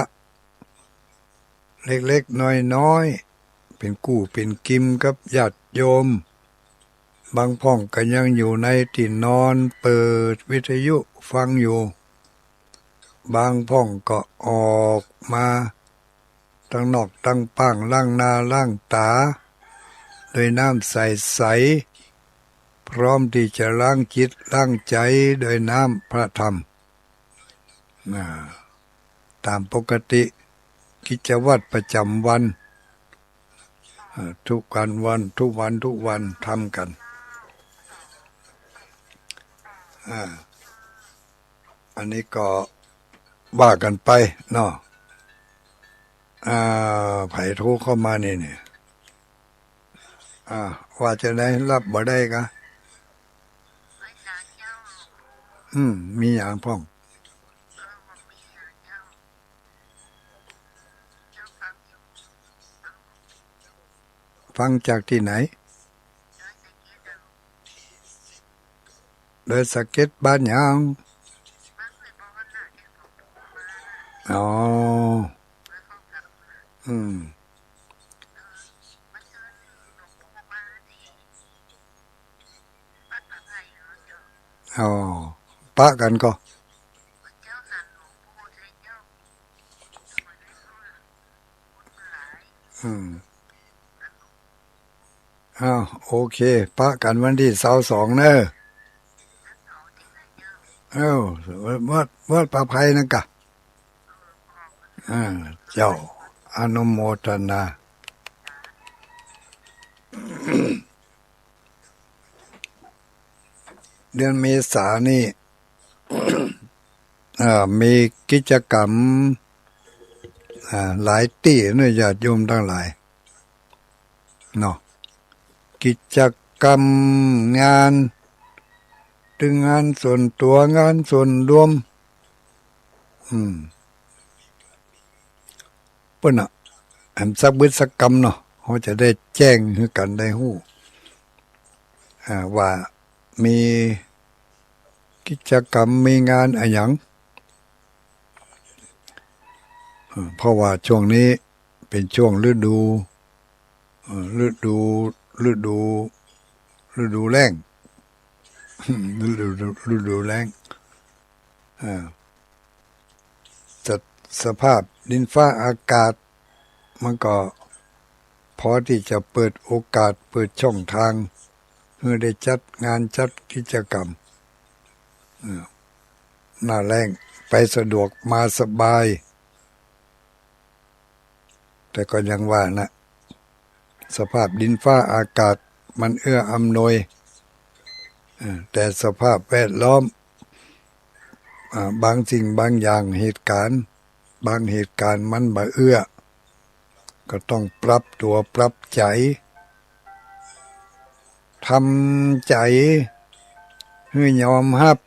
เล็กๆน้อยๆเป็นกู้เป็นกิมกับญาติโยมบางพ่องก็ยังอยู่ในที่นอนเปิดวิทยุฟังอยู่บางพ่องก็ออกมาตั้งนอกตั้งปังล้างหน้าล้างตาโดยน้ำใสๆพร้อมที่จะล้างจิตล้างใจโดยน้ำพระธรรมตามปกติกิจวัตรประจำวันทุกวันทำกันอันนี้ก็ว่ากันไปเนาะไผโทรเข้ามาเนี่ยว่าจะได้รับบ่ได้กะมีอย่างพ่องฟังจากที่ไหนโดยสะเก็ตบ้านยังอ๋อปะกันก็โอเคปะกันวันที่22เนอะวัดป่าไผ่นั่นกะเจ้าอนุโมทนาเดือนเมษานี่มีกิจกรรมหลายที่เนื้อญาติโยมทั้งหลายเนาะกิจกรรมงานถึงงานส่วนตัวงานส่วนรวมเปิ้นสักบึดสักกรรมเนาะเขาจะได้แจ้งให้กันได้ฮู้ว่ามีกิจกรรมมีงานอะไรอย่างเพราะว่าช่วงนี้เป็นช่วงฤดูแล้งฤดูแล้งสภาพดินฟ้าอากาศมันก็พอที่จะเปิดโอกาสเปิดช่องทางเพื่อได้จัดงานจัดกิจกรรม หน้าแล้งไปสะดวกมาสบายแต่ก็ยังว่านะสภาพดินฟ้าอากาศมันเอื้ออำนวยแต่สภาพแวดล้อมบางสิ่งบางอย่างเหตุการณ์บางเหตุการณ์มันบ่เอื้อก็ต้องปรับตัวปรับใจทำใจให้ยอมรับ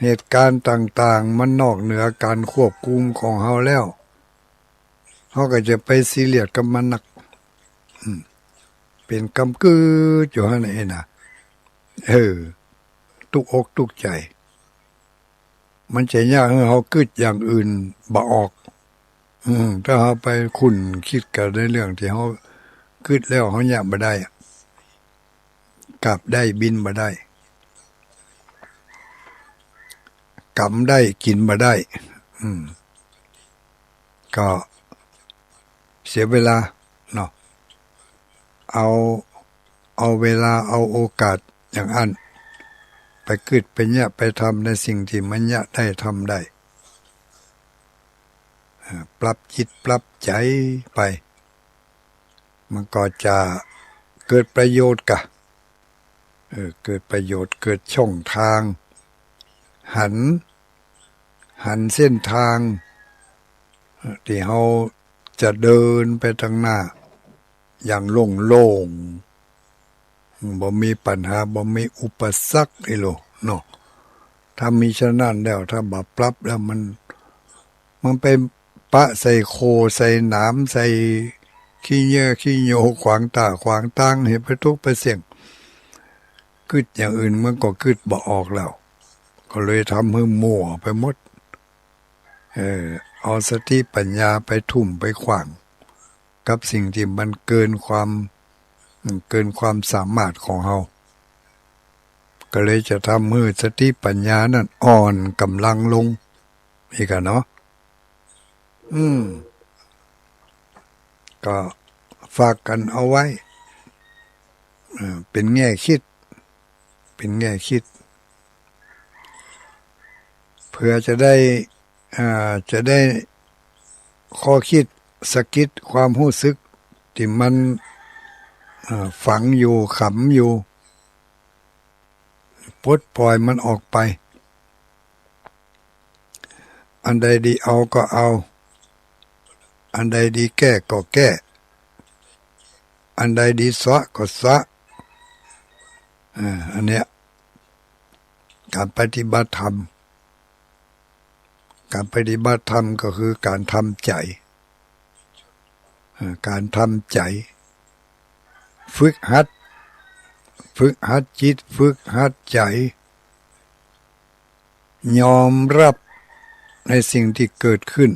เหตุการณ์ต่างๆมันนอกเหนือการควบคุมของเฮาแล้วเขาก็จะไปซีเรียสกับมันนักเป็นกำกืออยู่หั่นเองนะตุกอกตุกใจมันจะยากให้เขาคิดอย่างอื่นบ่ออกถ้าเขาไปคุ้นคิดกับในเรื่องที่เขาคิดแล้วเขาเนี่ยบ่ได้กลับได้บินบ่ได้กำได้กินบ่ได้ก็เสียเวลาเนาะเอาเวลาเอาโอกาสอย่างอันไปคิดไปเนี่ยไปทำในสิ่งที่มันเนี่ยได้ทำได้ปรับจิตปรับใจไปมันก็จะเกิดประโยชน์กะเกิดประโยชน์เกิดช่องทางหันเส้นทางที่เราจะเดินไปทางหน้าอย่างโล่งๆบ่มีปัญหาบ่มีอุปสรรคอีโลเนาะถ้ามีฉะนั้นแล้วถ้าบ่ปรับแล้วมันไปปะใส่โคใส่หนามใส่ขี้เหยื่อขี้โยขวางตาขวางทางเห็นไปทุกไปเสี่ยงกึดอย่างอื่นมันก็กึดบ่ออกแล้วก็เลยทำให้มั่วไปหมดเอาสติปัญญาไปทุ่มไปขวางกับสิ่งที่มันเกินความสามารถของเราก็เลยจะทำให้สติปัญญานั้นอ่อนกำลังลงอีกเนาะก็ฝากกันเอาไว้เป็นแง่คิดเพื่อจะได้ข้อคิดสะกิดความรู้สึกที่มันฝังอยู่ขำอยู่ปลดปล่อยมันออกไปอันใดดีเอาก็เอาอันใดดีแก้ก็แก้อันใดดีสะก็สะอันเนี้ยการปฏิบัติธรรมก็คือการทำใจฝึกหัดจิตฝึกหัดใจยอมรับในสิ่งที่เกิดขึ้น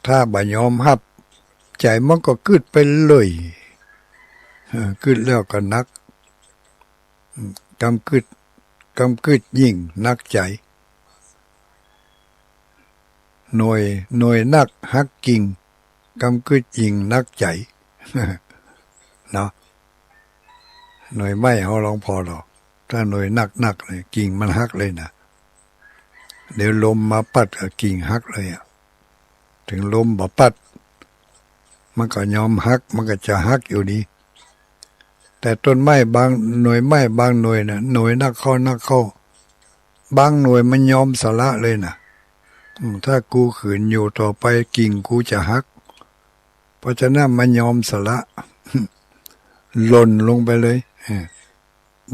ถ้าบ่ยอมรับใจมันก็กึดไปเลยกึดแล้วก็นักกำกึดยิ่งนักใจหน่วยนักฮักกิ่งกำกึดยิ่งนักใจเนาะหน่วยไม่เอาลองพอหรอกถ้าหน่วยนักเลยกิ่งมันฮักเลยนะเดี๋ยวลมมาปัดกับกิ่งฮักเลยถึงลมบ่ปัดมันก็ยอมฮักมันก็จะฮักอยู่ดีแต่ต้นไม้บางหน่วยไม้บางหน่วยน่ะหน่วยนักเข้าบางหน่วยมันยอมสละเลยนะถ้ากูขืนอยู่ต่อไปกิ่งกูจะฮักเพราะฉะนั้นมันยอมสละหล่นลงไปเลย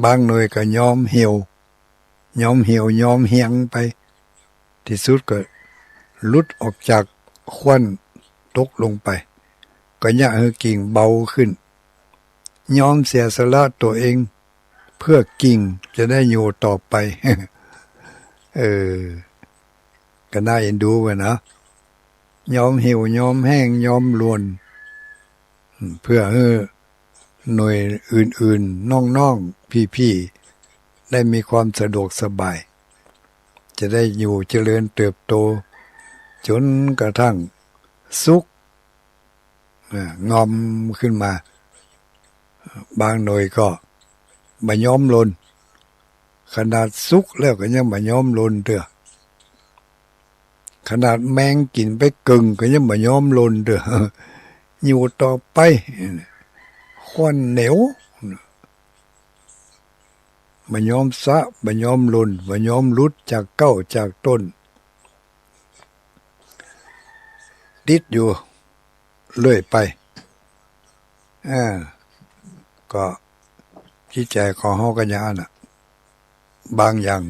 บางหน่วยก็ยอมเหี่ยวยอมเหี่ยงไปที่สุดก็หลุดออกจากควันตกลงไปก็ยะให้กิ่งเบาขึ้นยอมเสียสละตัวเองเพื่อกิ่งจะได้อยู่ต่อไปก็น่าเอ็นดูไว้นะยอมเหี่ยวยอมแห้งยอมรวนเพื่อหน่วยอื่นๆน้องๆพี่ๆได้มีความสะดวกสบายจะได้อยู่เจริญเติบโตจนกระทั่งสุขงอมขึ้นมาบางหน่วยก็บ่ยอมลน ขนาดสุกแล้วก็ยังบ่ยอมลนเด้อขนาดแมงกินไปกึ่งก็ยังบ่ยอมลนเด้ออยู่ต่อไปควันเหนียวบ่ยอมสะบ่ยอมลนบ่ยอมหลุดจากเก้าจากต้นติดอยู่เรื่อยไปก็จิตใจของเฮาก็อย่างนั้นน่ะบางอย่าง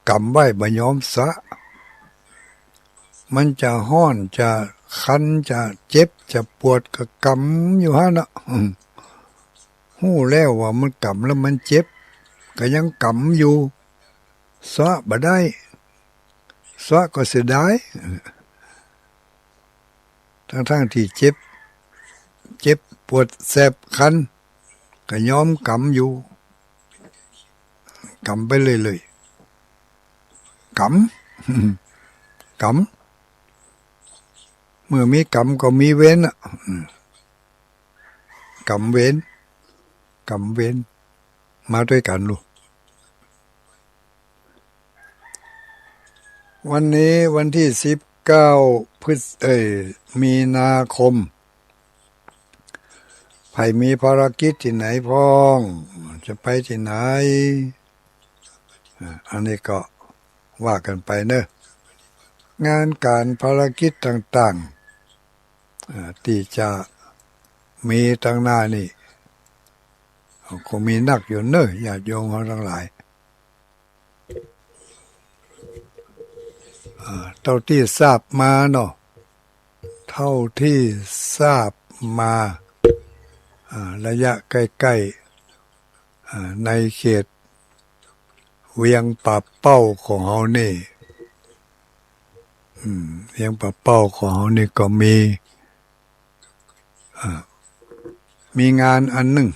กำไว้บ่ยอมสะมันจะฮ้อนจะคันจะเจ็บจะปวดก็กำอยู่หั่นน่ะฮู้แล้วว่ามันกำแล้วมันเจ็บก็ยังกำอยู่สะบ่ได้สะก็เสียดายทั้งที่เจ็บปวดแสบคันก็ยอมกำอยู่กำไปเลยๆกำเมื่อมีกรรมก็มีเวรกรรมเวรมาด้วยกันลูกวันนี้วันที่19มีนาคมใครมีภารกิจที่ไหนพ้องจะไปที่ไหนอันนี้ก็ว่ากันไปเนอะงานการภารกิจต่างๆที่จะมีตั้งหน้านี่คงมีนักอยู่เนอะญาติโยมทั้งหลายเท่าที่ทราบมาเนาะเท่าที่ทราบมาระยะใกล้ๆในเขตเวียงป่าเป้าของเฮานี่เวียงป่าเป้าของเฮานี่ก็มีงานอันหนึ่ง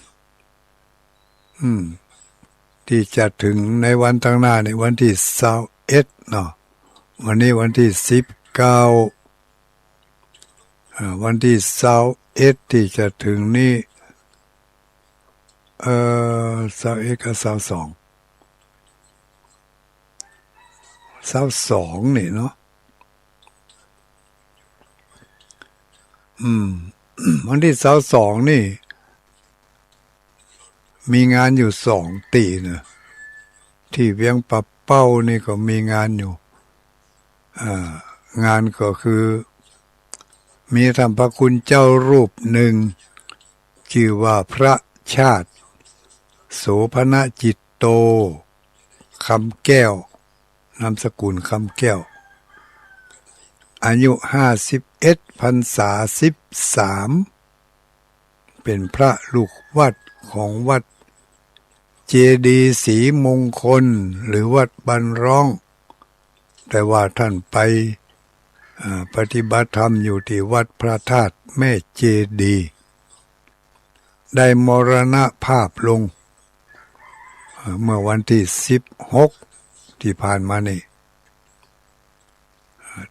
ที่จะถึงในวันข้างหน้าในวันที่21เนาะวันนี้วันที่19วันที่21ที่จะถึงนี่21กับ22นี่เนาะวันที่22นี่มีงานอยู่2ตีนะที่เวียงป่าเป้านี่ก็มีงานอยู่งานก็คือมีท่านพระคุณเจ้ารูปหนึ่งชื่อว่าพระชาติโสภณจิตโตคำแก้วนามสกุลคำแก้วอายุ51พรรษา13เป็นพระลูกวัดของวัดเจดีย์ศรีมงคลหรือวัดบันร้องแต่ว่าท่านไปปฏิบัติธรรมอยู่ที่วัดพระธาตุแม่เจดีย์ได้มรณภาพลงเมื่อวันที่16ที่ผ่านมานี่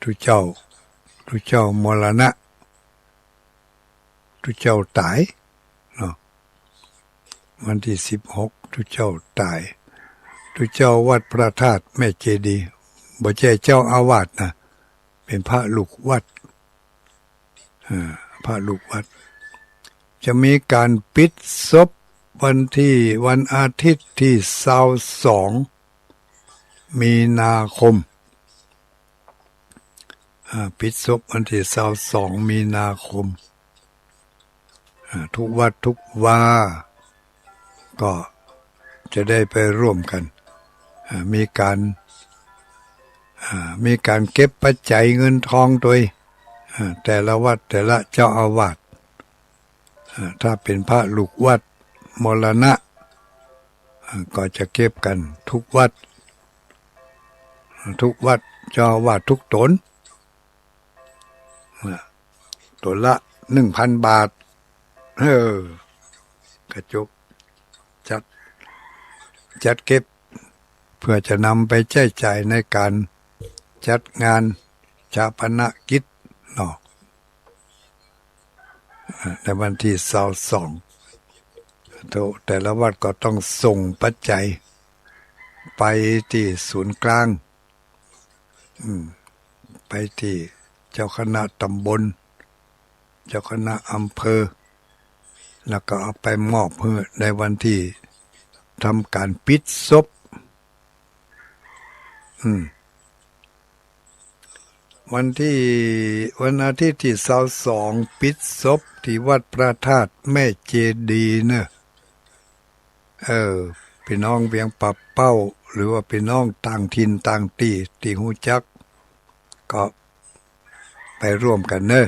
ทุกเจ้ามรณะทุกเจ้าตายเนาะวันที่16ทุกเจ้าตายทุกเจ้าวัดพระธาตุแม่เจดีย์บ่ใช่เจ้าอาวาสนะเป็นพระลูกวัดพระลูกวัดจะมีการปิดศพวันอาทิตย์ที่22มีนาคมปิดศพวันที่22มีนาคมทุกวัดทุกวาก็จะได้ไปร่วมกันมีการเก็บปัจจัยเงินทองโดยแต่ละวัดแต่ละเจ้าอาวาสถ้าเป็นพระลูกวัดมรณะก็จะเก็บกันทุกวัดเจ้าอาวาสทุกตนละ 1,000 บาทกระจุกจัดเก็บเพื่อจะนำไปใช้จ่ายในการจัดงานชาปนกิจเนาะในวันที่22แต่ละวัดก็ต้องส่งปัจจัย ไปที่ศูนย์กลางไปที่เจ้าคณะตำบลเจ้าคณะอำเภอแล้วก็เอาไปมอบเพื่อในวันที่ทำการปิดศพวันอาทิตย์ที่22ปิดศพที่วัดพระธาตุแม่เจดีย์เนอะพี่น้องเวียงปับเป้าหรือว่าพี่น้องต่างถิ่นต่างที่ฮู้จักก็ไปร่วมกันเนอะ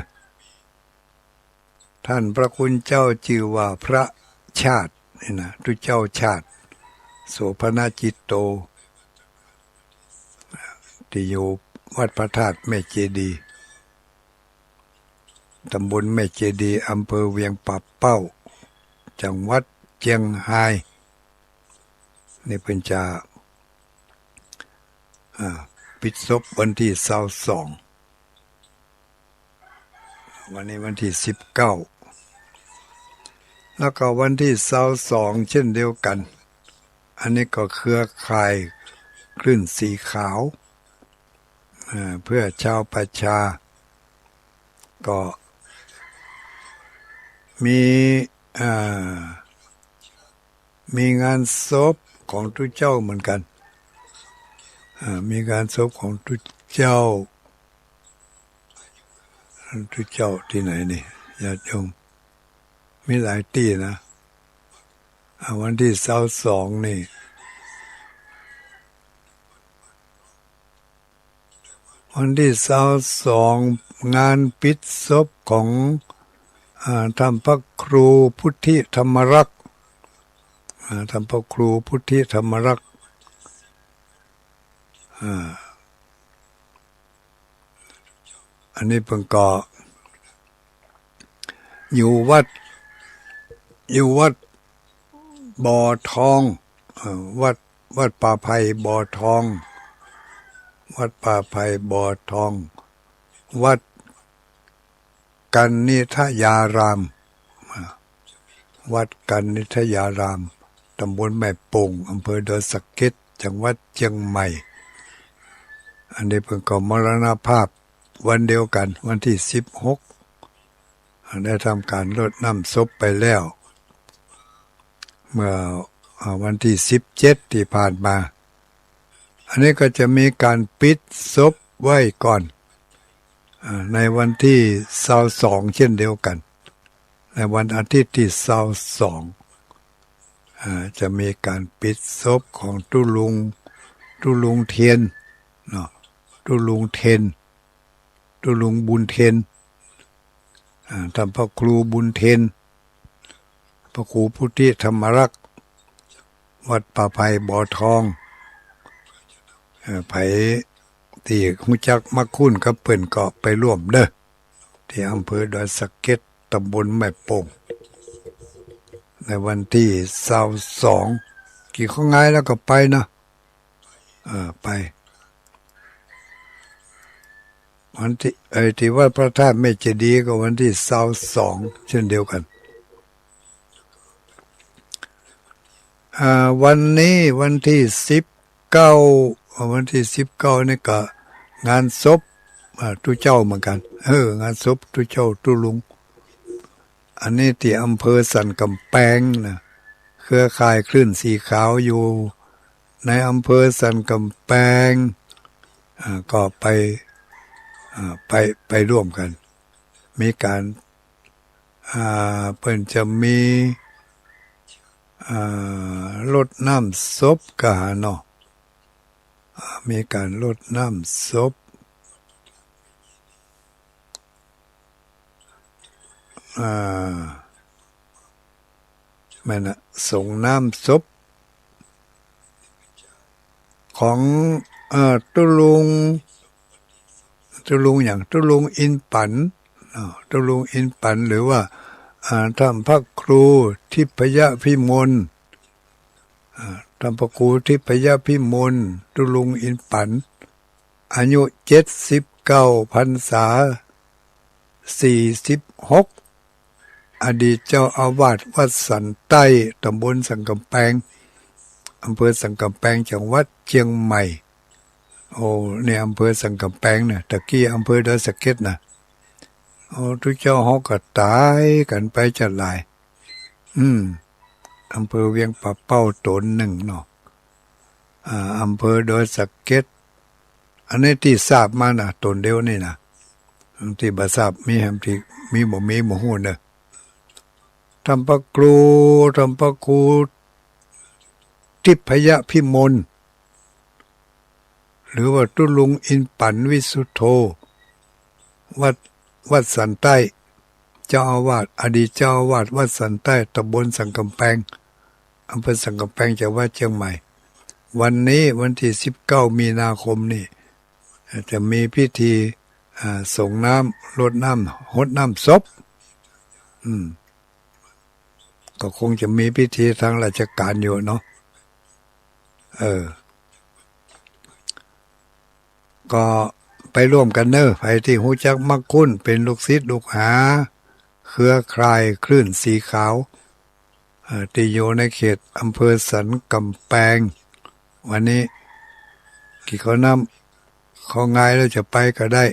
ท่านพระคุณเจ้าชื่อว่าพระชาตินี่นะทุเจ้าชาติโสภณจิตโตที่อยู่วัดพระธาตุแม่เจดีย์ตำบลแม่เจดีย์อำเภอเวียงปับเป้าจังหวัดเชียงรายนี่เป็นจะปิดศพวันที่22วันนี้วันที่19แล้วก็วันที่22เช่นเดียวกันอันนี้ก็เครือข่ายคลื่นสีขาวเพื่อชาวประชาก็มีงานศพของทุเจ้าเหมือนกันมีงานศพของทุเจ้าที่ไหนนี่ญาติโยมมีหลายที่นะวันที่22นี่วันที่22งานปิดศพของท่านพระครูพุทธิธรรมรักษ์ท่านพระครูพุทธิธรรมรักษ์อันนี้เพิ่งก็อยู่วัดบ่อทองวัดป่าไผ่บ่อทองวัดป่าไผ่บ่อทองวัดกันนิทยารามวัดกันนิทยารามตำบลแม่ปงอำเภอดอยสะเก็ดจังหวัดเชียงใหม่อันนี้เพิ่งก็มรณภาพวันเดียวกันวันที่16ได้ทำการรดน้ำศพไปแล้วเมื่อวันที่17ที่ผ่านมาอันนี้ก็จะมีการปิดศพไว้ก่อนในวันที่22เช่นเดียวกันในวันอาทิตย์ที่22จะมีการปิดศพของตุลุงเทียนเนาะตุลุงบุญเทียนท่านพระครูบุญเทียนพระครูพุทธิธรรมรักษ์วัดป่าไผ่บ่อทองไผ่ที่ฮู้จักมักคุ้นกับเปิ้นก็ไปร่วมเด้อที่อำเภอดอยสะเก็ดตำบลแม่โป่งในวันที่22กี่ข้อง่ายแล้วก็ไปนะไปวันที่วัดพระธาตุแม่เจดีย์ก็วันที่22เช่นเดียวกันวันนี้วันที่19นี่ก็งานศพทุเจ้าเหมือนกันงานศพทุเจ้าตุลุงอันนี้ที่อำเภอสันกำแพงนะเครือข่ายคลื่นสีขาวอยู่ในอำเภอสันกำแพงก็ไปร่วมกันมีการเพิ่นจะมีรดน้ำศพกะเนาะมีการรดน้ำศพแม่นะส่งน้ำศพของตุลุงอย่างตุลุงอินปันตุลุงอินปันหรือว่าท่านพระครูทิพยพิมลท่านพระครูทิพยพิมลตุลุงอินปันอายุ79พรรษา46อดีตเจ้าอาวาสวัดสันใต้ตำบลสันกำแพง อำเภอสังกำแพงจังหวัดเชียงใหม่โอ้ในอำเภอสังกำแพงเนี่ยตะกี้อำเภอดอยสะเก็ดนะโอ้ทุกเจ้าฮอกก็ตายกันไปจัดหลายอำเภอเวียงป่าเป้าตนหนึ่งเนาะอำเภอดอยสะเก็ดอันนี้ที่ทราบมานะตนเดียวนี่นะที่บ่ทราบมีแฮมที่มีบ่ฮู้เด้อทำพระครูทิพยพิมลหรือว่าตุลุงอินปันวิสุทโธวัดสันใต้เจ้าอาวาสอดีตเจ้าอาวาสวัดสันใต้ตำบลสังกำแพงอำเภอสังกำแพงจังหวัดเชียงใหม่วันนี้วันที่19มีนาคมนี่จะมีพิธีส่งน้ำรดน้ำหดน้ำศพก็คงจะมีพิธีทางราชการอยู่เนาะก็ไปร่วมกันเนอะไปที่หูจักมักคุ้นเป็นลูกศิษย์ลูกหาเครือข่ายคลื่นสีขาวที่อยู่ในเขตอำเภอสันกำแพงวันนี้กี่เขานำเขาง่ายแล้วจะไปก็ได้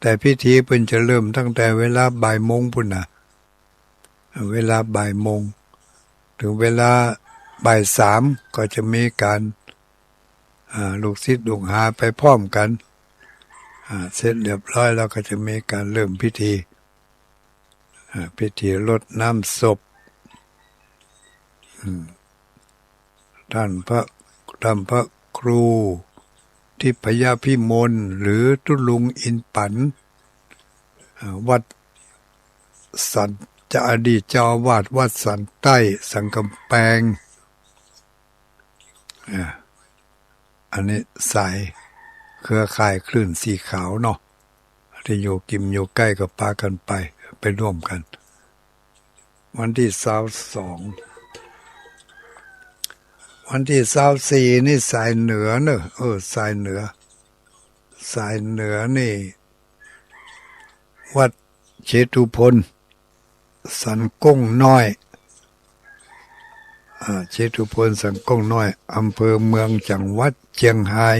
แต่พิธีเพิ่นจะเริ่มตั้งแต่เวลาบ่ายโมงพุ่นนะเวลาบ่ายโมงถึงเวลาบ่ายสามก็จะมีการลูกศิษย์ลูกหาไปพร้อมกันเสร็จเรียบร้อยแล้วก็จะมีการเริ่มพิธีรดน้ำศพท่านพระครูทิพยพิมลหรือตุลุงอินปันวัดสันจะอดีตเจ้าอาวาสวัดสันใต้สังกำแพงอันนี้สายเครือข่ายคลื่นสีขาวเนาะที่อยู่กิมอยู่ใกล้กับปากันไปร่วมกันวันที่22วันที่24นี่สายเหนือเนอะสายเหนือนี่วัดเชตุพนสันก้งน้อยเชตุพนสันก้งน้อยอำเภอเมืองจังหวัดเชียงราย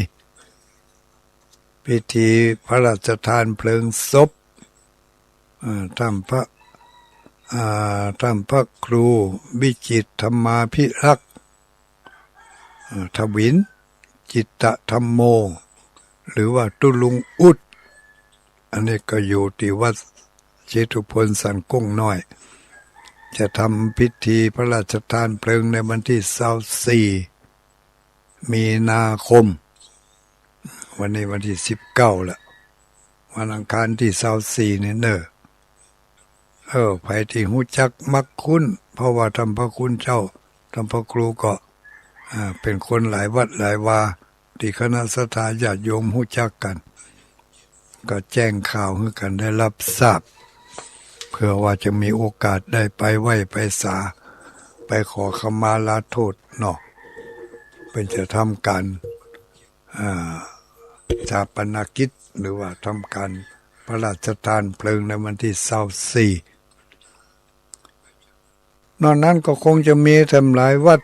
พิธีพระราชทานเพลิงศพท่านพระครูวิจิตรธรรมาภิรักษ์ทวินจิตตธรรมโมหรือว่าตุลุงอุดอันนี้ก็อยู่ที่วัดเชตุพนสันก้งน้อยจะทำพิธีพระราชทานเพลิงในวันที่24มีนาคมวันนี้วันที่19ละวันอังคารที่24นี่เนอะไปที่หูจักมักคุ้นเพราะว่าทำพระคุณเจ้าทำพระครูก็เป็นคนหลายวัดหลายวาที่คณะสัตยาติโยมหูจักกันก็แจ้งข่าวให้กันได้รับทราบเพื่อว่าจะมีโอกาสได้ไปไหว้ไปสาไปขอขมาลาโทษเนาะเป็นจะทำการชาปนกิจหรือว่าทำการพระราชทานเพลิงในวันที่24นอกนั้นก็คงจะมีทำหลายวัด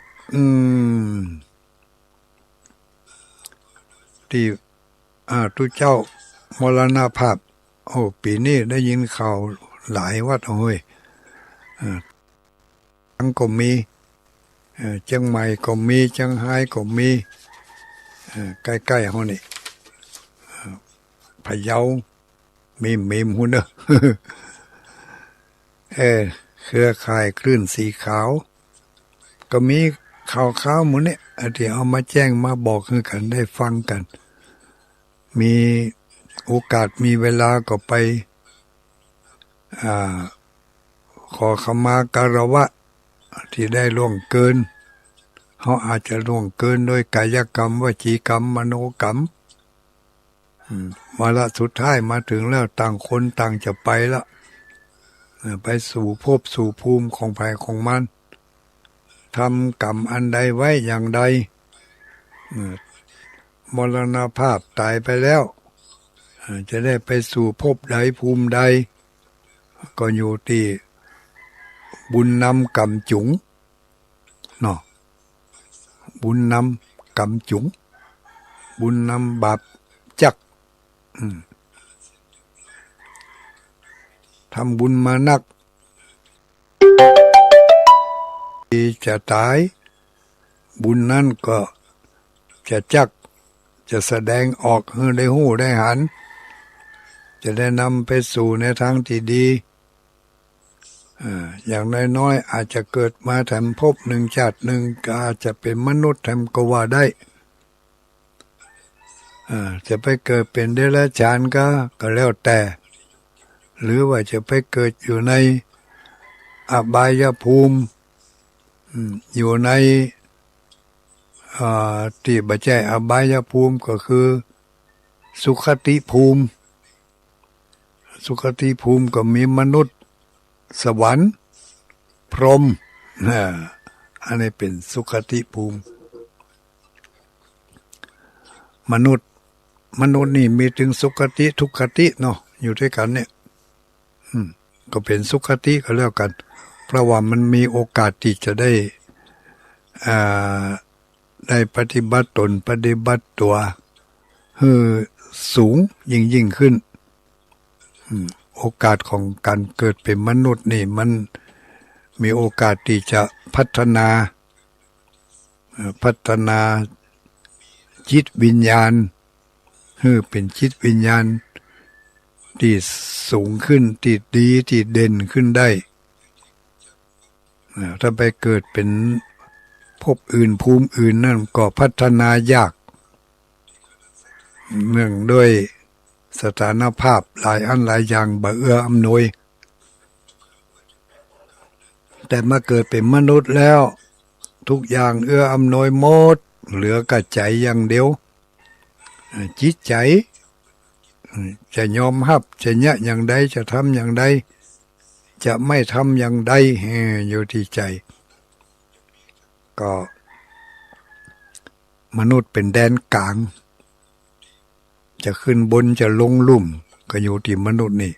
ที่ทุกเจ้ามรณภาพปีนี้ได้ยินข่าวหลายวัดทั้งก็มีเชียงใหม่ก็มีเชียงรายก็มีใกล้ๆเฮานี่พะเยามีหุ่นเด้อเครือข่ายคลื่นสีขาวก็มีข่าวหมู่นี้ที่เอามาแจ้งมาบอกคือกันได้ฟังกันมีโอกาสมีเวลาก็ไปขอขมาการวะที่ได้ล่วงเกินเขาอาจจะล่วงเกินโดยกายกรรมวจีกรรมมโนกรรมวาระสุดท้ายมาถึงแล้วต่างคนต่างจะไปละไปสู่ภพสู่ภูมิของภัยของมันทำกรรมอันใดไว้อย่างใดมรณภาพตายไปแล้วจะได้ไปสู่ภพใดภูมิใดก็อยู่ที่บุญนำกรรมจุ๋งเนาะ บุญนำกำจุงบุญนำบาปจักทำบุญมานักจะตายบุญนั้นก็จะจักจะแสดงออกให้ได้หู้ได้หันจะได้นำไปสู่ในทางที่ดีอย่างน้อยๆอาจจะเกิดมาแถมภพหนึ่งชาติหนึ่งก็อาจจะเป็นมนุษย์แถมก็ว่าได้จะไปเกิดเป็นเดรัจฉานก็แล้วแต่หรือว่าจะไปเกิดอยู่ในอบายภูมิอยู่ในที่บัจจัยอบายภูมิก็คือสุขติภูมิสุขติภูมิก็มีมนุษย์สวรรค์พรหมอันนี้เป็นสุขติภูมิมนุษย์นี่มีถึงสุขติทุกขติเนาะอยู่ด้วยกันเนี่ยก็เป็นสุขติก็แล้วกันเพราะว่ามันมีโอกาสที่จะได้ปฏิบัติตนปฏิบัติตัวให้สูงยิ่งขึ้นโอกาสของการเกิดเป็นมนุษย์นี่มันมีโอกาสที่จะพัฒนาจิตวิญญาณให้เป็นจิตวิญญาณที่สูงขึ้นที่ดีที่เด่นขึ้นได้ถ้าไปเกิดเป็นภพอื่นภูมิอื่นนั่นก็พัฒนายากเนื่องด้วยสถานภาพหลายอันหลายอย่างบ่เอื้ออำนวยแต่มาเกิดเป็นมนุษย์แล้วทุกอย่างเอื้ออำนวยหมดเหลือกระใจอย่างเดียวจิตใจจะยอมรับจะเนี่ยอย่างใดจะทำอย่างใดจะไม่ทำอย่างใดอยู่ที่ใจก็มนุษย์เป็นแดนกลางจะขึ้นบนจะลงลุ่มก็อยู่ที่มนุษย์นี่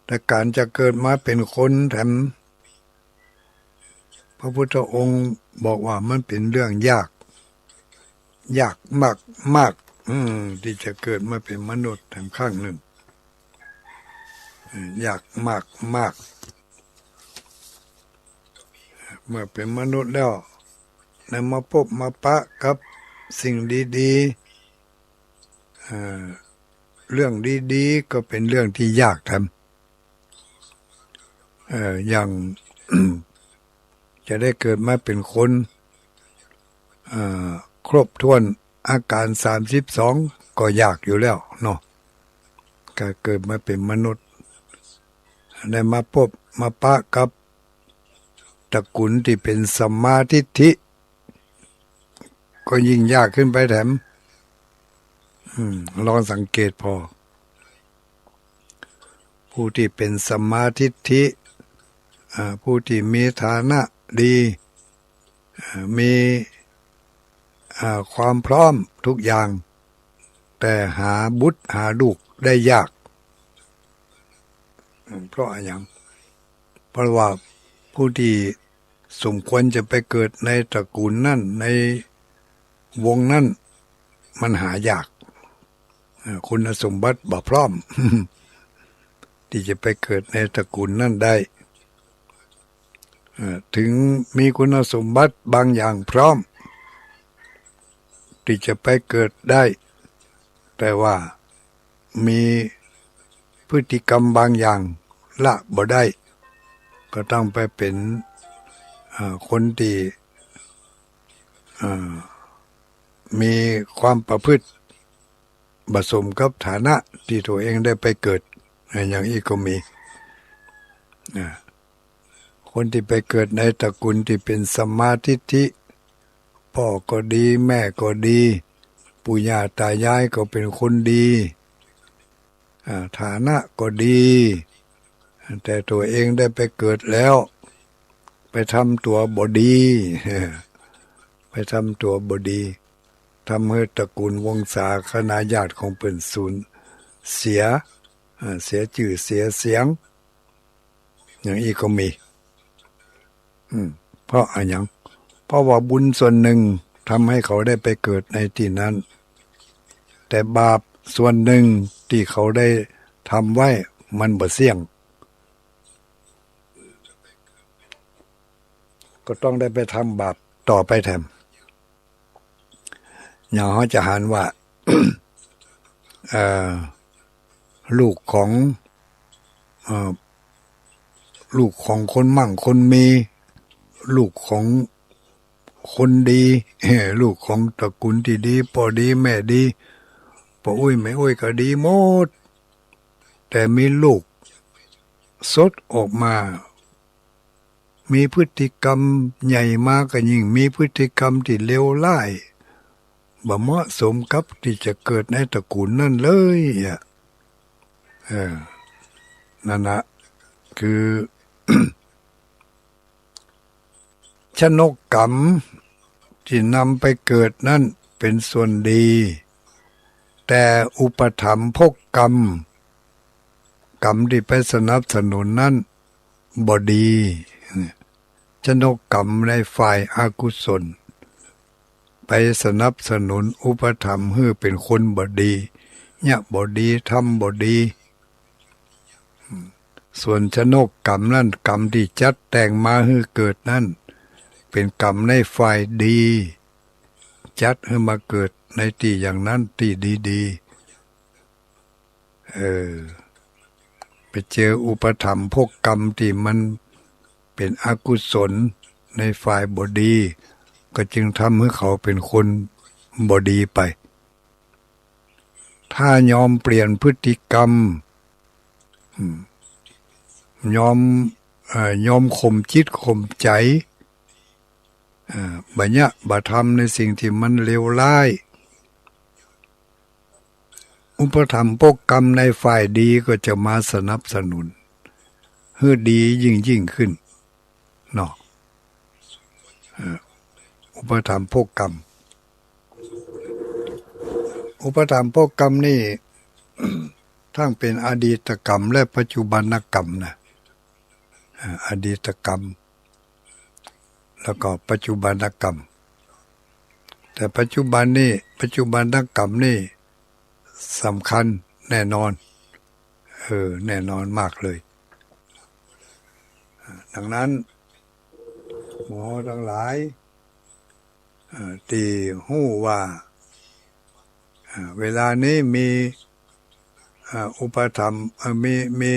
แต่การจะเกิดมาเป็นคนแถมพระพุทธองค์บอกว่ามันเป็นเรื่องยากมากที่จะเกิดมาเป็นมนุษย์แถมข้างหนึ่งยากมากเมื่อเป็นมนุษย์แล้วนำมาพบมาปะกับสิ่งดีๆเรื่องดีๆก็เป็นเรื่องที่ยากทำอย่าง จะได้เกิดมาเป็นคนครบถ้วนอาการ32ก็ยากอยู่แล้วเนาะก็เกิดมาเป็นมนุษย์ได้มาพบมาปะกับตระกูลที่เป็นสัมมาทิฏฐิก็ยิ่งยากขึ้นไปแถมลองสังเกตพอผู้ที่เป็นสัมมาทิฏฐิผู้ที่มีฐานะดีมีความพร้อมทุกอย่างแต่หาบุตรหาลูกได้ยากเพราะอะไรอย่างเพราะว่าผู้ที่สมควรจะไปเกิดในตระกูลนั่นในวงนั่นมันหายากคุณสมบัติบ่พร้อม ที่จะไปเกิดในตระกูลนั่นได้ถึงมีคุณสมบัติบางอย่างพร้อมที่จะไปเกิดได้แต่ว่ามีพฤติกรรมบางอย่างละบ่ได้ก็ต้องไปเป็นคนที่มีความประพฤติผสมกับฐานะที่ตัวเองได้ไปเกิดอย่างนี้ก็มีคนที่ไปเกิดในตระกูลที่เป็นสัมมาทิฏฐิพ่อก็ดีแม่ก็ดีปู่ย่าตายายก็เป็นคนดีฐานะก็ดีแต่ตัวเองได้ไปเกิดแล้วไปทำตัวบ่ดีไปทำตัวบ่ดีทำให้ตระกูลวงศาคณาญาติของเพิ่นสูญเสียชื่อเสียเสียงอย่างนี้ก็มีเพราะอะไรอย่าง เพราะว่าบุญส่วนหนึ่งทำให้เขาได้ไปเกิดในที่นั้นแต่บาปส่วนหนึ่งที่เขาได้ทำไว้มันบ่เสี่ยงก็ต้องได้ไปทำบาปต่อไปแถมอย่างเขาจะหารว่า ลูกของลูกของคนมั่งคนมีลูกของคนดีลูกของตระกูลที่ดีพ่อดีแม่ดีพ่ออุ้ยแม่อุ้ยก็ดีหมดแต่มีลูกสดออกมามีพฤติกรรมใหญ่มากก็ยิ่งมีพฤติกรรมที่เลวร้ายบ่เหมาะสมกับที่จะเกิดในตระกูลนั่นเลยนั่นนะคือ ชนกกรรมที่นำไปเกิดนั่นเป็นส่วนดีแต่อุปถัมภกกรรมที่ไปสนับสนุนนั่นบ่ดีชนกกรรมในฝ่ายอากุศลไปสนับสนุนอุปถัมภ์ให้เป็นคนบ่ดีเนี่ยบ่ดีทำบ่ดีส่วนชนกกรรมนั่นกรรมที่จัดแต่งมาให้เกิดนั่นเป็นกรรมในฝ่ายดีจัดให้มาเกิดในที่อย่างนั้นที่ดีๆไปเจออุปถัมภกกรรมที่มันเป็นอกุศลในฝ่ายบดีก็จึงทำให้เขาเป็นคนบดีไปถ้ายอมเปลี่ยนพฤติกรรมยอมข่มจิตข่มใจบัญญัติบัทำในสิ่งที่มันเลวร้ายอุปถัมภกกรรมในฝ่ายดีก็จะมาสนับสนุนให้ดียิ่งขึ้นเนาะอุปถัมภกกรรมอุปถัมภกกรรมนี่ ทั้งเป็นอดีตกรรมและปัจจุบันกรรมนะอดีตกรรมแล้วก็ปัจจุบันกรรมแต่ปัจจุบันกรรมนี่สำคัญแน่นอนแน่นอนมากเลยดังนั้นหมอทั้งหลายที่หู้ว่าเวลานี้มีอุปถัมภ์มี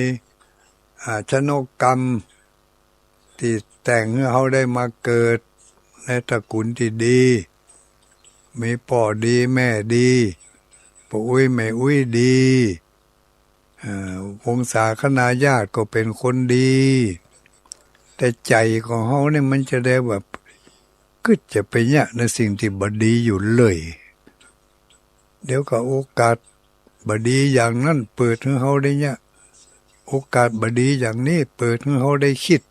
ชนกกรรมที่แต่งให้เขาได้มาเกิดในตระกูลที่ดีมีพ่อดีแม่ดีพ่ออุ้ยแม่อุ้ยดีวงศาคณาญาติก็เป็นคนดีแต่ใจของเขาเนี่ยมันจะได้แบบก็จะไปเนี่ยในสิ่งที่บดีอยู่เลยเดี๋ยวก็โอกาสบดีอย่างนั้นเปิดให้เขาได้เนี่ยโอกาสบดีอย่างนี้เปิดให้เขาได้คิด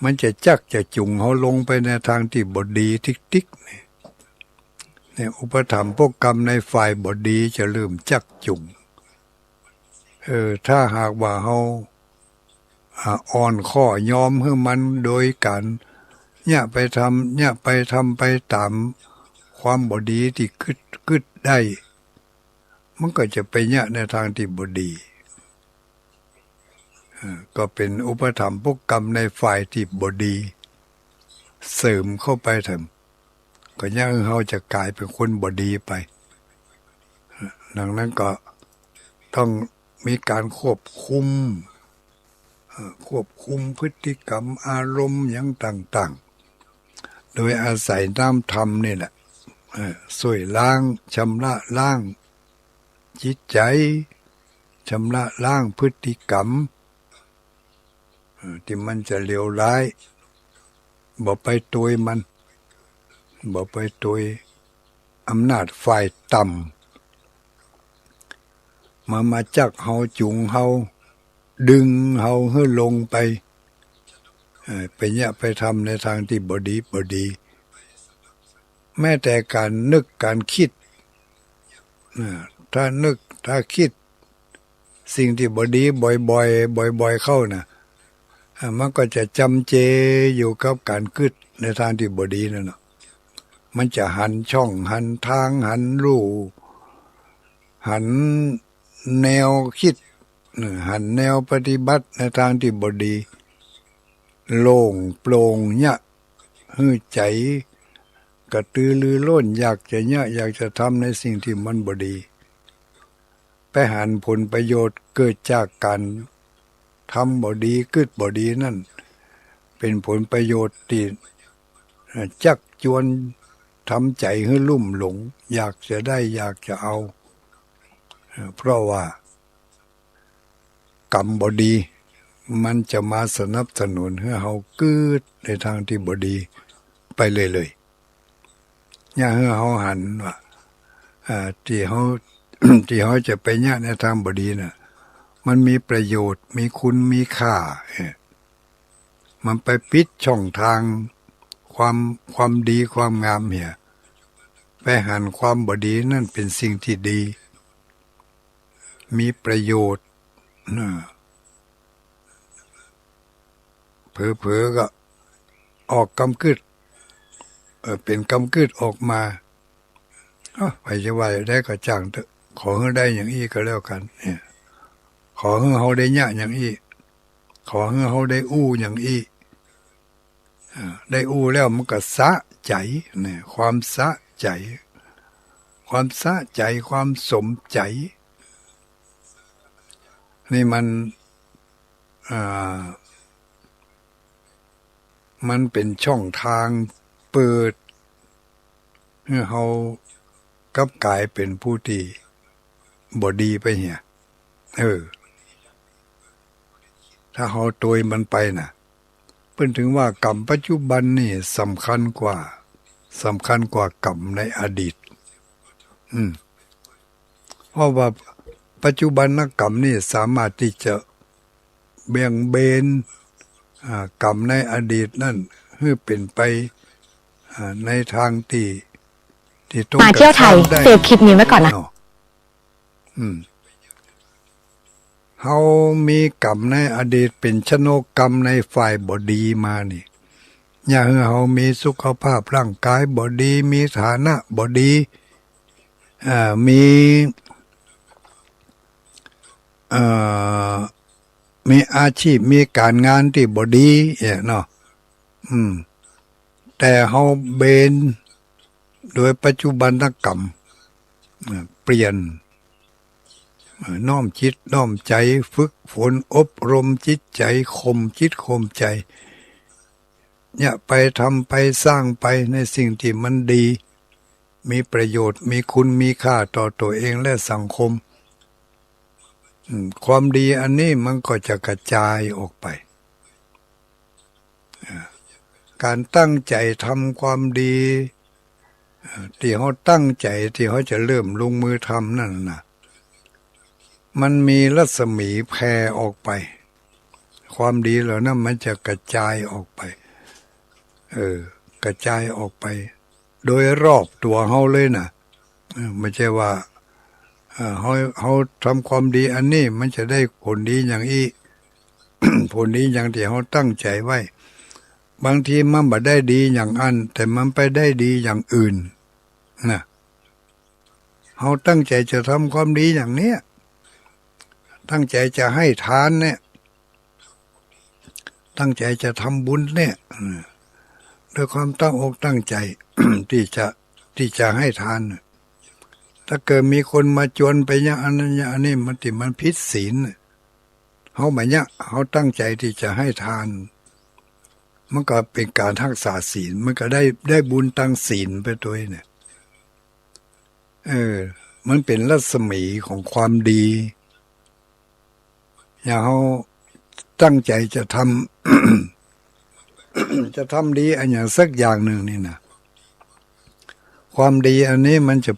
มันจะจะจุงเขาลงไปในทางที่บดีทิกเนี่ยอุปถัมภกกรรมในฝ่ายบดีจะเริ่มจักจุงถ้าหากว่าเขาอ่อนข้อยอมให้มันโดยการเนี่ยไปทำไปตามความบดีที่กึดได้มันก็จะไปเนี่ยในทางที่บดีก็เป็นอุปถัมภกกรรมในฝ่ายที่บดีเสริมเข้าไปทำก็ยังเขาจะกลายเป็นคนบดีไปดังนั้นก็ต้องมีการควบคุมพฤติกรรมอารมณ์อย่างต่างๆโดยอาศัยน้ำธรรมนี่แหละช่วยล้างชำระล้างจิตใจชำระล้างพฤติกรรมที่มันจะเลวร้ายบ่ไปตุยมันบ่ไปตุยอำนาจฝ่ายต่ำมาจักเฮาจุงเฮาดึงเฮาให้ลงไปเนี่ยไปทำในทางที่บดีแม้แต่การนึกการคิดถ้าคิดสิ่งที่บดีบ่อยเข้านะ มันก็จะจำเจอยู่กับการคิดในทางที่บดีนั่นเนาะมันจะหันช่องหันทางหันรูหันแนวคิดหันแนวปฏิบัติในทางที่บดีโล่งโปร่งเนี่ยหื้อใจกระตือรือร้นอยากจะเนี่ยอยากจะทำในสิ่งที่มันบดีไปหันผลประโยชน์เกิดจากการทำบดีกึดบดีนั่นเป็นผลประโยชน์ที่จักจวนทำใจให้ลุ่มหลงอยากจะได้อยากจะเอาเพราะว่ากรรมบดีมันจะมาสนับสนุนให้เรากึดในทางที่บดีไปเลยอย่าให้เราหันว่าที่เขา ที่เขาจะไปเนี่ยในทางบดีน่ะมันมีประโยชน์มีคุณมีค่ามันไปปิดช่องทางความดีความงามเหี่ยไปหันความบดีนั่นเป็นสิ่งที่ดีมีประโยชน์เผลอๆก็ออกกำกึดเป็นกำกึดออกมาไปจะว่าได้ก็จ้างเถอะขอให้ได้อย่างอี้ก็แล้วกันเนี่ยขอให้เขาได้เนี่ยอย่างอี้ขอให้เขาได้อู้อย่างอี้ได้อู้แล้วมันก็สะใจเนี่ยความสะใจความสะใจความสมใจนี่มันเป็นช่องทางเปิดให้เขากลับกลายเป็นผู้ที่บ่ดีไปเหี่ยถ้าเขาตัวมันไปน่ะเพิ่นถึงว่ากรรมปัจจุบันนี่สำคัญกว่ากรรมในอดีตเพราะว่าปัจจุบันกรรมนี่สามารถที่จะเบี่ยงเบนกรรมในอดีตนั่นให้เป็นไปในทางที่ตรงมาเที่ยวไทยเซฟคลิปนี้ไว้ก่อนนะเฮามีกรรมในอดีตเป็นชนกกรรมในฝ่ายบดีมานี่อย่าให้เฮามีสุขภาพร่างกายบดีมีฐานะบดีมีอาชีพมีการงานที่บดีเนาะแต่เฮาเบนโดยปัจจุบันกรรมเปลี่ยนน้อมจิตน้อมใจฝึกฝนอบรมจิตใจข่มจิตข่มใจเนี่ยไปทำไปสร้างไปในสิ่งที่มันดีมีประโยชน์มีคุณมีค่าต่อตัวเองและสังคมความดีอันนี้มันก็จะกระจายออกไปการตั้งใจทำความดีที่เขาตั้งใจที่เขาจะเริ่มลงมือทำนั่นนะมันมีรัศมีแผ่ออกไปความดีเหล่านั้นมันจะกระจายออกไปกระจายออกไปโดยรอบตัวเขาเลยนะไม่ใช่ว่าเขาทำความดีอันนี้มันจะได้ผลดีอย่างอี ผลดีอย่างที่เขาตั้งใจไว้บางทีมันไม่ได้ดีอย่างอันแต่มันไปได้ดีอย่างอื่นนะเขาตั้งใจจะทำความดีอย่างเนี้ยตั้งใจจะให้ทานเนี่ยตั้งใจจะทำบุญเนี่ยด้วยความตั้งอกตั้งใจ ที่จะให้ทานถ้าเกิดมีคนมาจวนไปอย่างอันนั้นอย่างนี้มันผิดศีลเขาแบบเนี้ยเขาตั้งใจที่จะให้ทานมันก็เป็นการทักษาศีลมันก็ได้บุญตั้งศีลไปด้วยเนี่ยมันเป็นรัศมีของความดีอย่างเขาตั้งใจจะทำ จะทำดีอันอย่างสักอย่างหนึ่งนี่นะความดีอันนี้มันจะ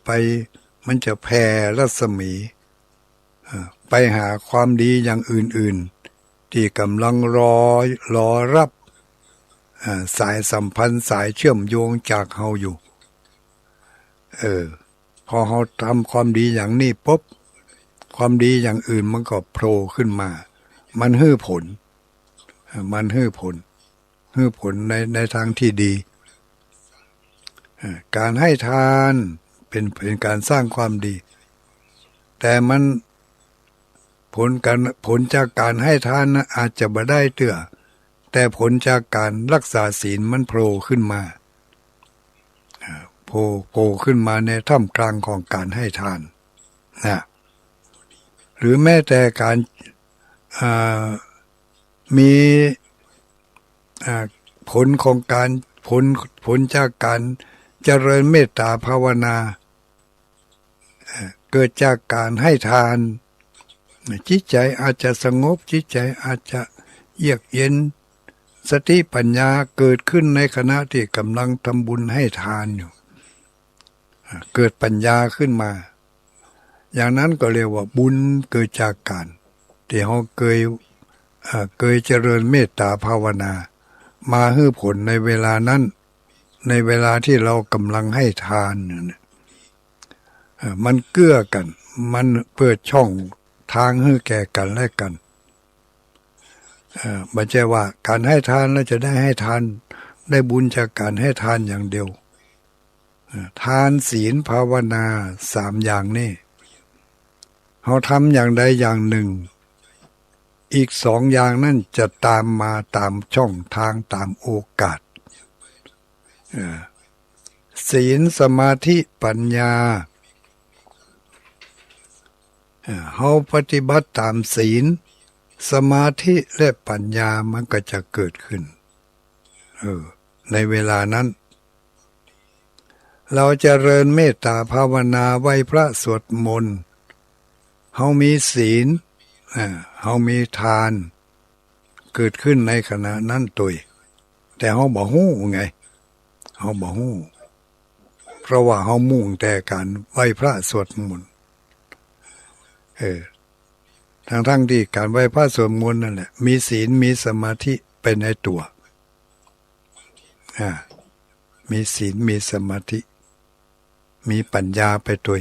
แผ่รัศมีไปหาความดีอย่างอื่นๆที่กำลังรอรับสายสัมพันธ์สายเชื่อมโยงจากเฮาอยู่พอเฮาทำความดีอย่างนี้ปุ๊บความดีอย่างอื่นมันก็โผล่ขึ้นมามันให้ผล มันให้ผลในทางที่ดีการให้ทานเป็นการสร้างความดีแต่มันผลจากการให้ทานนะอาจจะบ่ได้เตื้อแต่ผลจากการรักษาศีลมันโผล่ขึ้นมาโผล่ขึ้นมาในท่ามกลางของการให้ทานนะหรือแม้แต่การมีผลของการผลจากการเจริญเมตตาภาวนาเกิดจากการให้ทานจิตใจอาจจะสงบจิตใจอาจจะเยือกเย็นสติปัญญาเกิดขึ้นในขณะที่กำลังทำบุญให้ทานอยู่เกิดปัญญาขึ้นมาอย่างนั้นก็เรียกว่าบุญเกิดจากการที่เราเคยเจริญเมตตาภาวนามาให้ผลในเวลานั้นในเวลาที่เรากำลังให้ทานเนี่ยมันเกื้อกันมันเปิดช่องทางให้แก่กันและกันไม่ใช่ว่าการให้ทานแล้วจะได้ให้ทานได้บุญจากการให้ทานอย่างเดียวทานศีลภาวนา3อย่างนี่เราทำอย่างใดอย่างหนึ่งอีก2อย่างนั่นจะตามมาตามช่องทางตามโอกาสศีลสมาธิปัญญาเราปฏิบัติตามศีลสมาธิและปัญญามันก็จะเกิดขึ้นในเวลานั้นเราจะเจริญเมตตาภาวนาไหว้พระสวดมนต์เฮามีศีลเฮามีทานเกิดขึ้นในขณะนั้นตัวแต่เฮาบ่ฮู้ไงเฮาบ่ฮู้เพราะว่าเฮามุ่งแต่การไหว้พระสวดมนต์ทั้งที่การไหว้พระสวดมนต์นั่นแหละมีศีลมีสมาธิเป็นในตัวมีศีลมีสมาธิมีปัญญาไปตัว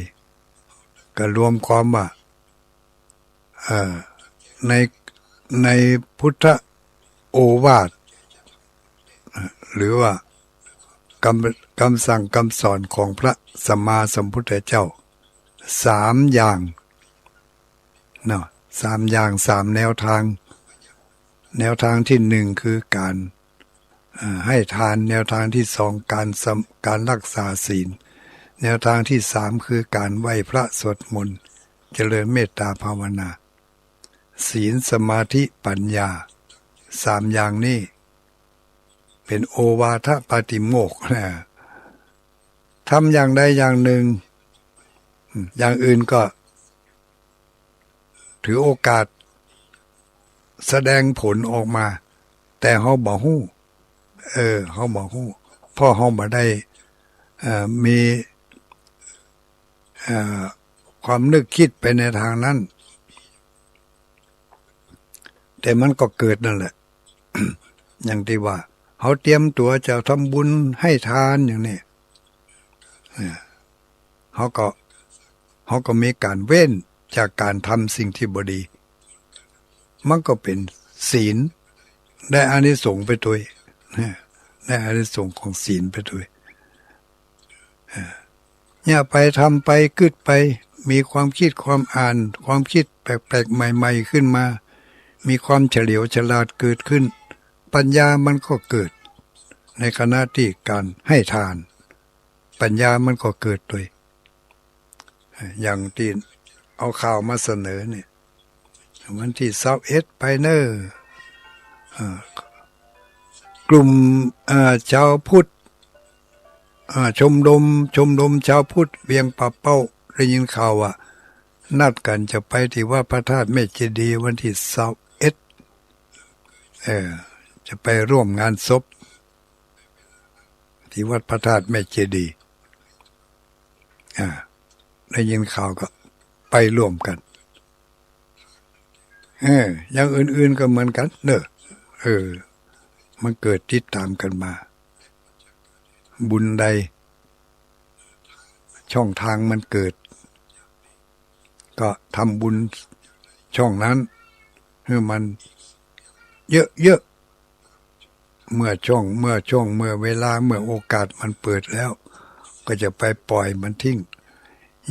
ก็รวมความว่าในพุทธโอวาทหรือว่าคำสั่งคำสอนของพระสัมมาสัมพุทธเจ้า3อย่างเนาะ3อย่าง3แนวทางที่1คือการให้ทานแนวทางที่2การรักษาศีลแนวทางที่3คือการไหว้พระสวดมนต์เจริญเมตตาภาวนาศีลสมาธิปัญญา3อย่างนี้เป็นโอวาทปาติโมกข์นะทำอย่างใดอย่างหนึ่งอย่างอื่นก็ถือโอกาสแสดงผลออกมาแต่เฮาบ่ฮู้เฮาบ่ฮู้เพราะเฮาบ่ได้มีความนึกคิดไปในทางนั้นแต่มันก็เกิดนั่นแหละ อย่างที่ว่าเขาเตรียมตัวจะทำบุญให้ทานอย่างนี้เขาก็มีการเว้นจากการทำสิ่งที่บ่ดีมันก็เป็นศีลได้อานิสงส์ไปด้วยได้อานิสงส์ของศีลไปด้วยเนี่ยไปทำไปกึดไปมีความคิดความอ่านความคิดแปลกๆใหม่ๆขึ้นมามีความเฉลียวฉลาดเกิดขึ้นปัญญามันก็เกิดในขณะที่การให้ทานปัญญามันก็เกิดด้วยอย่างที่เอาข่าวมาเสนอเนี่ยวันที่21ไปเนออกลุ่มชาวพุทธชมรมชาวพุทธเวียงป่าเป้าได้ยินข่าวว่านัดกันจะไปที่วัดพระธาตุแม่เจดีย์วันที่21จะไปร่วมงานศพที่วัดพระธาตุแม่เจดีย์ได้ยินข่าวก็ไปร่วมกันอย่างอื่นๆก็เหมือนกันเนอะมันเกิดติดตามกันมาบุญใดช่องทางมันเกิดก็ทำบุญช่องนั้นให้มันเยอะ เมื่อช่วงเมื่อเวลาเมื่อโอกาสมันเปิดแล้ว ก็จะไปปล่อยมันทิ้ง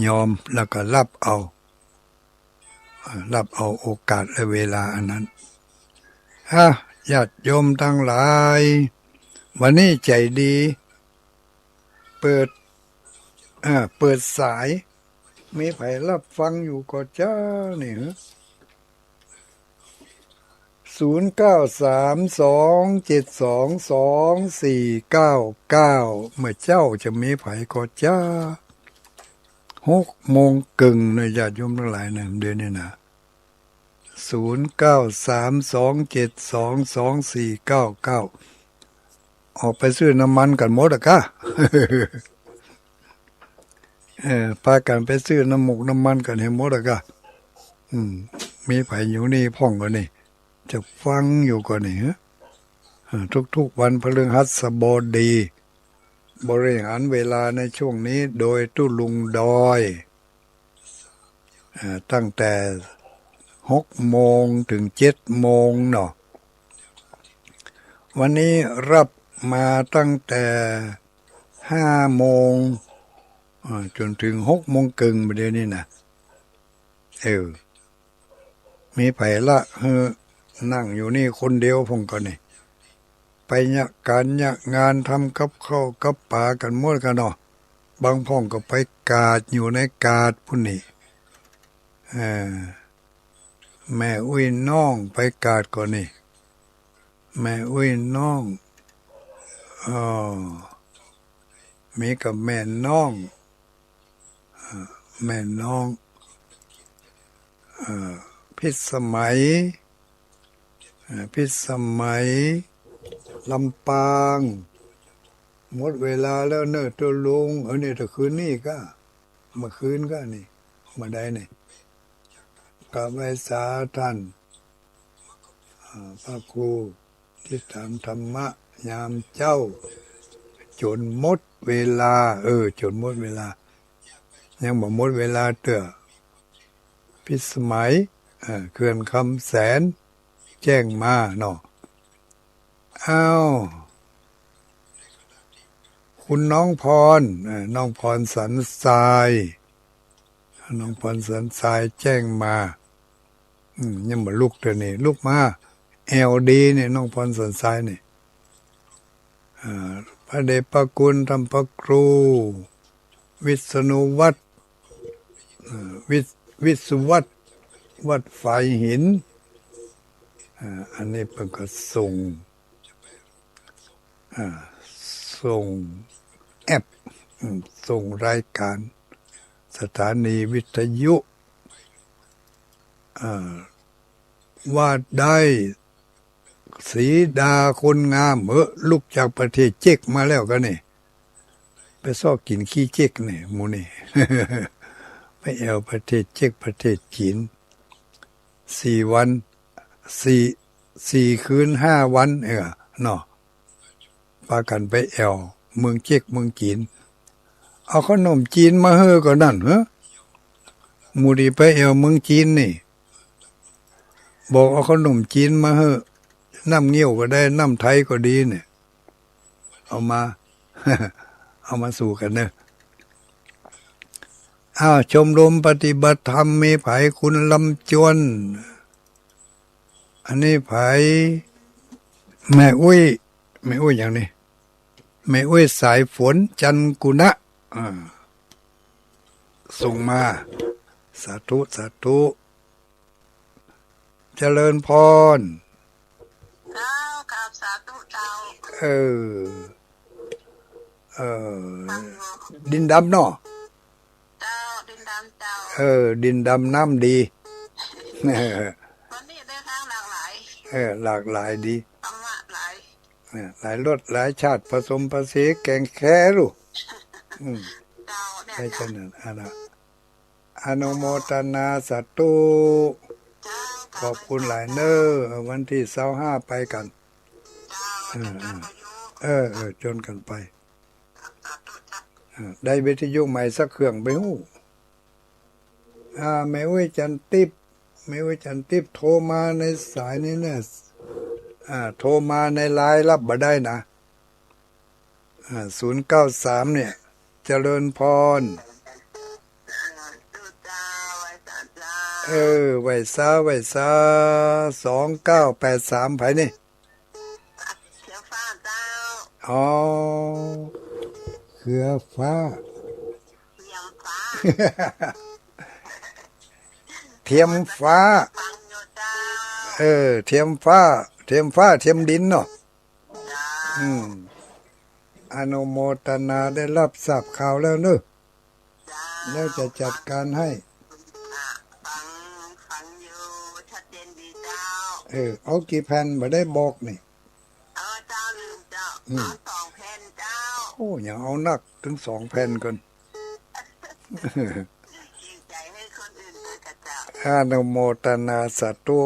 ยอมแล้วก็รับเอาโอกาสและเวลาอันนั้นญาติโยมทั้งหลายวันนี้ใจดีเปิดสายมีไผรับฟังอยู่ก็จ้านี่0932722499เมื่อเจ้าจะมีไผก็จ้า6:30นะญาติโยมทั้งหลายนะเดือนนี้นะ0932722499ออกไปซื้อน้ำมันกันหมดอะกะ พากันไปซื้อน้ำหมกน้ำมันกันให้หมดอะกะมีไผอยู่นี่พ่องก็นี่จะฟังอยู่ก็นี่ทุกๆวันพฤหัสบดีบริหารเวลาในช่วงนี้โดยตุลุงดอยตั้งแต่6 โมงถึง7 โมงเนาะวันนี้รับมาตั้งแต่5 โมงจนถึง6:30ประเดี๋ยวนี้นะมีไผละนั่งอยู่นี่คนเดียวผมก็นี่ไปงานทำกับข้าวกับปลากันหมดกันเนาะบางพ่องก็ไปกาดอยู่ในกาดพุ่นนี่แม่อุ้ยน้องไปกาดก่อนนี่แม่อุ้ยน้องมีกับแม่น้องพิสมัยลำปางหมดเวลาแล้วเนอะตัวลุงนี่ถ้าคืนนี้ก็เมื่อคืนก็นี่มาได้นี่กับไว้สาท่านพระครูที่ถามธรรมะยามเจ้าจนหมดเวลาจนหมดเวลายังบ่หมดเวลาเต้อพิสมัยเขื่อนคำแสนแจ้งมาเนาะคุณน้องพรสันทรายแจ้งมายังบ่ลุกเด้อนี่ลุกมาLDนี่น้องพรสันทรายนี่พระเดชพระคุณธรรมพระครูวิษณุวัฒน์วิสุวัฒน์วัดฝ่ายหินอันนี้เพิ่นก็ส่งแอปส่งรายการสถานีวิทยุว่าได้สีดาคนงามลูกจากประเทศเจ๊กมาแล้วกันนี่ไปซอกกินขี้เจ๊กนี่หมูนี่ ไปแอวประเทศเจ๊กประเทศจีน4 วัน4 คืน 5 วันเนาะพากันไปแอวเมืองเจ๊กเมืองจีนเอาขนมจีนมาเฮ้อก็นั่นหมูดีไปแอวเมืองจีนนี่บอกเอาขนมจีนมาเฮ้อน้ำเงี้ยวก็ได้น้ำไทยก็ดีเนี่ยเอามา เอามาสู่กันเนอะชมรมปฏิบัติธรรมมีไผคุณลำจวนอันนี้ไผแม่อุ้ยอย่างนี้แม่อุ้ยสายฝนจันกุณะส่งมาสาธุเจริญพรครับสาธุเจ้าดินดำเนาะเจ้าดินดำเจ้าดินดำน้ำดีวันนี้ได้ทางหลากหลายหลากหลายดีธรรมะหลายหลายรสหลายชาติผสมผสานแกงแค่รู้เจ้าใช่จังนั้นอนุโมทนาสาธุ ขอบคุณหลายเนอวันที่25ไปกันจนกันไปได้วิทยุใหม่สักเครื่องไปหู้แม่อุ้ยจันทิพย์โทรมาในสายนี้เนี่ย โทรมาในไลน์รับบ่ได้นะ093เนี่ยเจริญพรดูเจ้าไว้เจ้าเจ้าไว้ซา2983ไผนี่เขียวฟ้าเจ้าอ๋อเครือฟ้าเทียมฟ้า เทียมฟ้าฟังอยู่เจ้าเทียมฟ้าเทียมดินเนาะจ้าอนุโมทนาได้รับทราบข่าวแล้วเนอะจ้าแล้วจะจัดการให้ฟังอยู่ชัดเจนดีเจ้าเอากี่แผ่นบ่ได้บอกนี่เจ้าลืมเจ้าเอา2 แผ่นเจ้าโอ้อย่าเอานักถึง2 แผ่นก่อนดีใจให้คนอื่นด้วยกับเจ้าอนุโมทนาสาธุ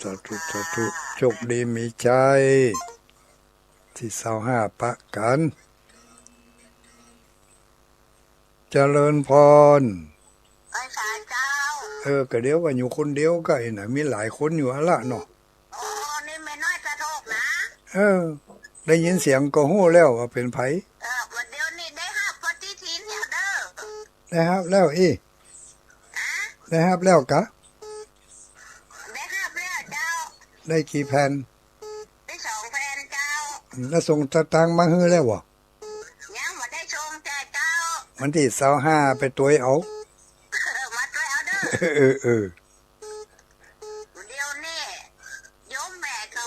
สาธุโชคดีมีใจที่25ปะกันเจริญพรไปสายเจ้าก็เดี๋ยวว่าอยู่คนเดียวก็ไอ้น่ะมีหลายคนอยู่อะล่ะเนาะนี่ไม่น้อยกระทกนะได้ยินเสียงก็ฮู้แล้วว่าเป็นไผวันเดียวนี้ได้รับปฏิทินเนี่ยเด้อได้รับแล้วได้รับแล้วกะได้รับแล้วเจ้าได้กี่แผ่นได้2 แผ่นเจ้าแล้วส่งตางค์มาให้แล้วบ่ยังบ่ได้ส่งเจ้าวันที่25ไปตัวเอามาตัวเอาเด้อเดี๋ยวนี้โยมแม่ก็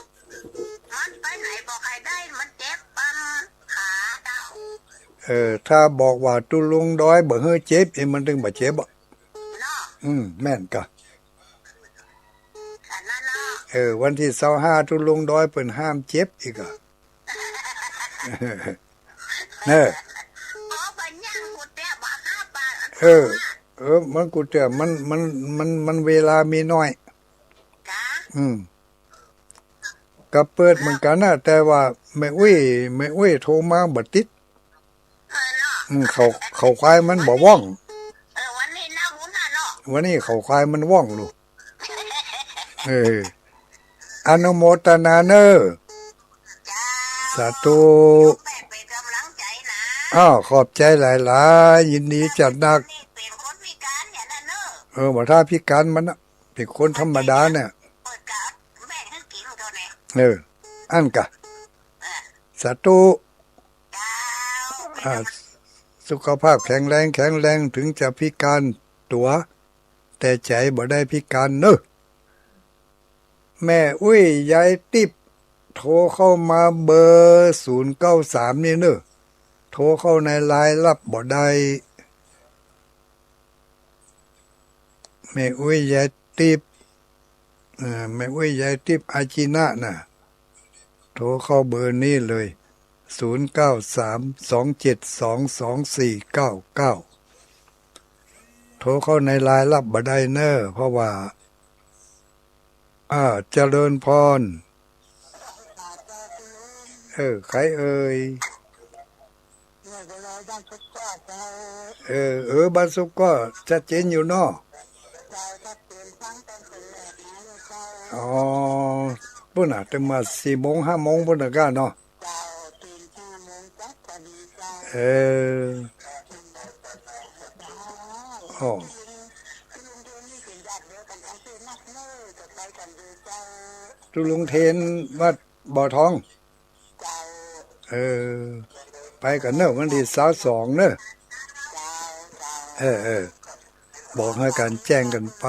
มันไปไหนบอกใครได้มันเจ็บขาเจ้าถ้าบอกว่าตุลุงดอยบ่เฮอเจ็บมันถึงบ่เจ็บบ่เนาะแม่นกะอันนั้นเนาะวันที่25ตุลุงดอยเพิ่นห้ามเจ็บอีกอ่ะเนอะบัญญัติกูแต่บ่5 บาทมันกูเจอมันเวลามีน้อยกะก็เปิดเหมือนกันนะแต่ว่าแม่อุ้ยโทรมาบ่ติดเขาควายมันบ่ว่องวันนี้น่าหุ่นน่ะเนาะวันนี้เขาควายมันว่องลูกอนุโมทนาเนอสาธุเป็นกำลังใจนะขอบใจหลายๆยินดีจัดหนักเป็นคนพิการอย่างนั้นเนบ่ถ้าพิการมันเป็นคนธรรมดาเนี่ยแม่ให้กินเท่านี้อันกะสาธุสุขภาพแข็งแรงถึงจะพิการตัวแต่ใจบ่ได้พิการเนอะแม่อุ้ยยายติ๊บโทรเข้ามาเบอร์093นี่เนอะโทรเข้าในไลน์รับบ่ได้แม่อุ้ยยายติ๊บแม่อุ้ยยายติ๊บอาจินะน่ะโทรเข้าเบอร์นี้เลย0932722499โทรเข้าในไลน์รับบ่ได้เนอะเพราะว่าเจริญพรใครเอ่ยบ้านสุกก็ชัดเจนอยู่เนาะปุ่นน่ะถึงมา4 โมง 5 โมงปุ่นน่ะกะเนาะตุลุงเทนวัดบ่อทองไปกันเนอะวันที่22เนอะบอกให้กันแจ้งกันไป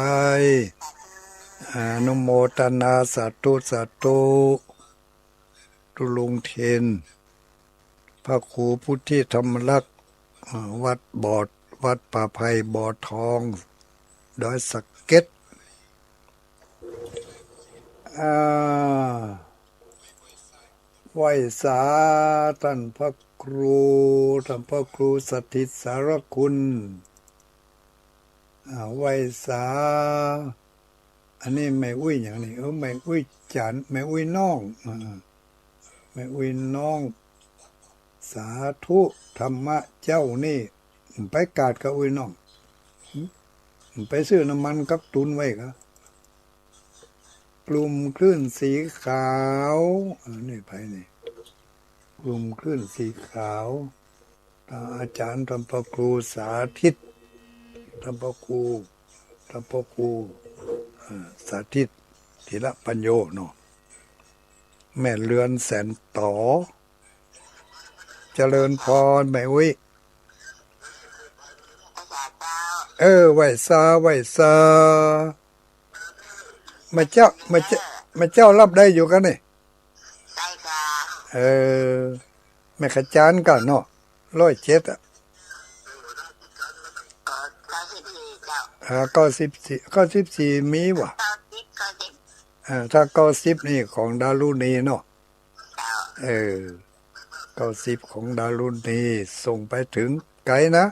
อนุโมทนาสาธุตุลุงเทนพระครูพุทธิธรรมลักษณ์วัดป่าไผ่บ่อทองดอยสะเก็ดไหว้สาท่านพระครูสถิตสารคุณไหว้สาอันนี้แม่อุ้ยอย่างนี้แม่อุ้ยจันแม่อุ้ยน้องแม่อุ้ยน้องสาธุธรรมะเจ้านี่ไปกาดกับอุ้ยน้องไปซื้อน้ำมันกับตุนไว้ก็ กลุ่มคลื่นสีขาวนี่ไปนี่กลุ่มคลื่นสีขาวอาจารย์ธรรมปครูสาธิตธรรมปครูสาธิตธีระปัญโยเนาะแม่เรือนแสนต่อเจริญพรแม่อุ้ยไหวซามาเจ้ารับได้อยู่กันนี่ได้ค่ะแม่ขจานกันเนาะ107อ่ะ94มีวะถ้า90นี่ของดารุณีเนาะ90ของดารุณีส่งไปถึงไกลนะ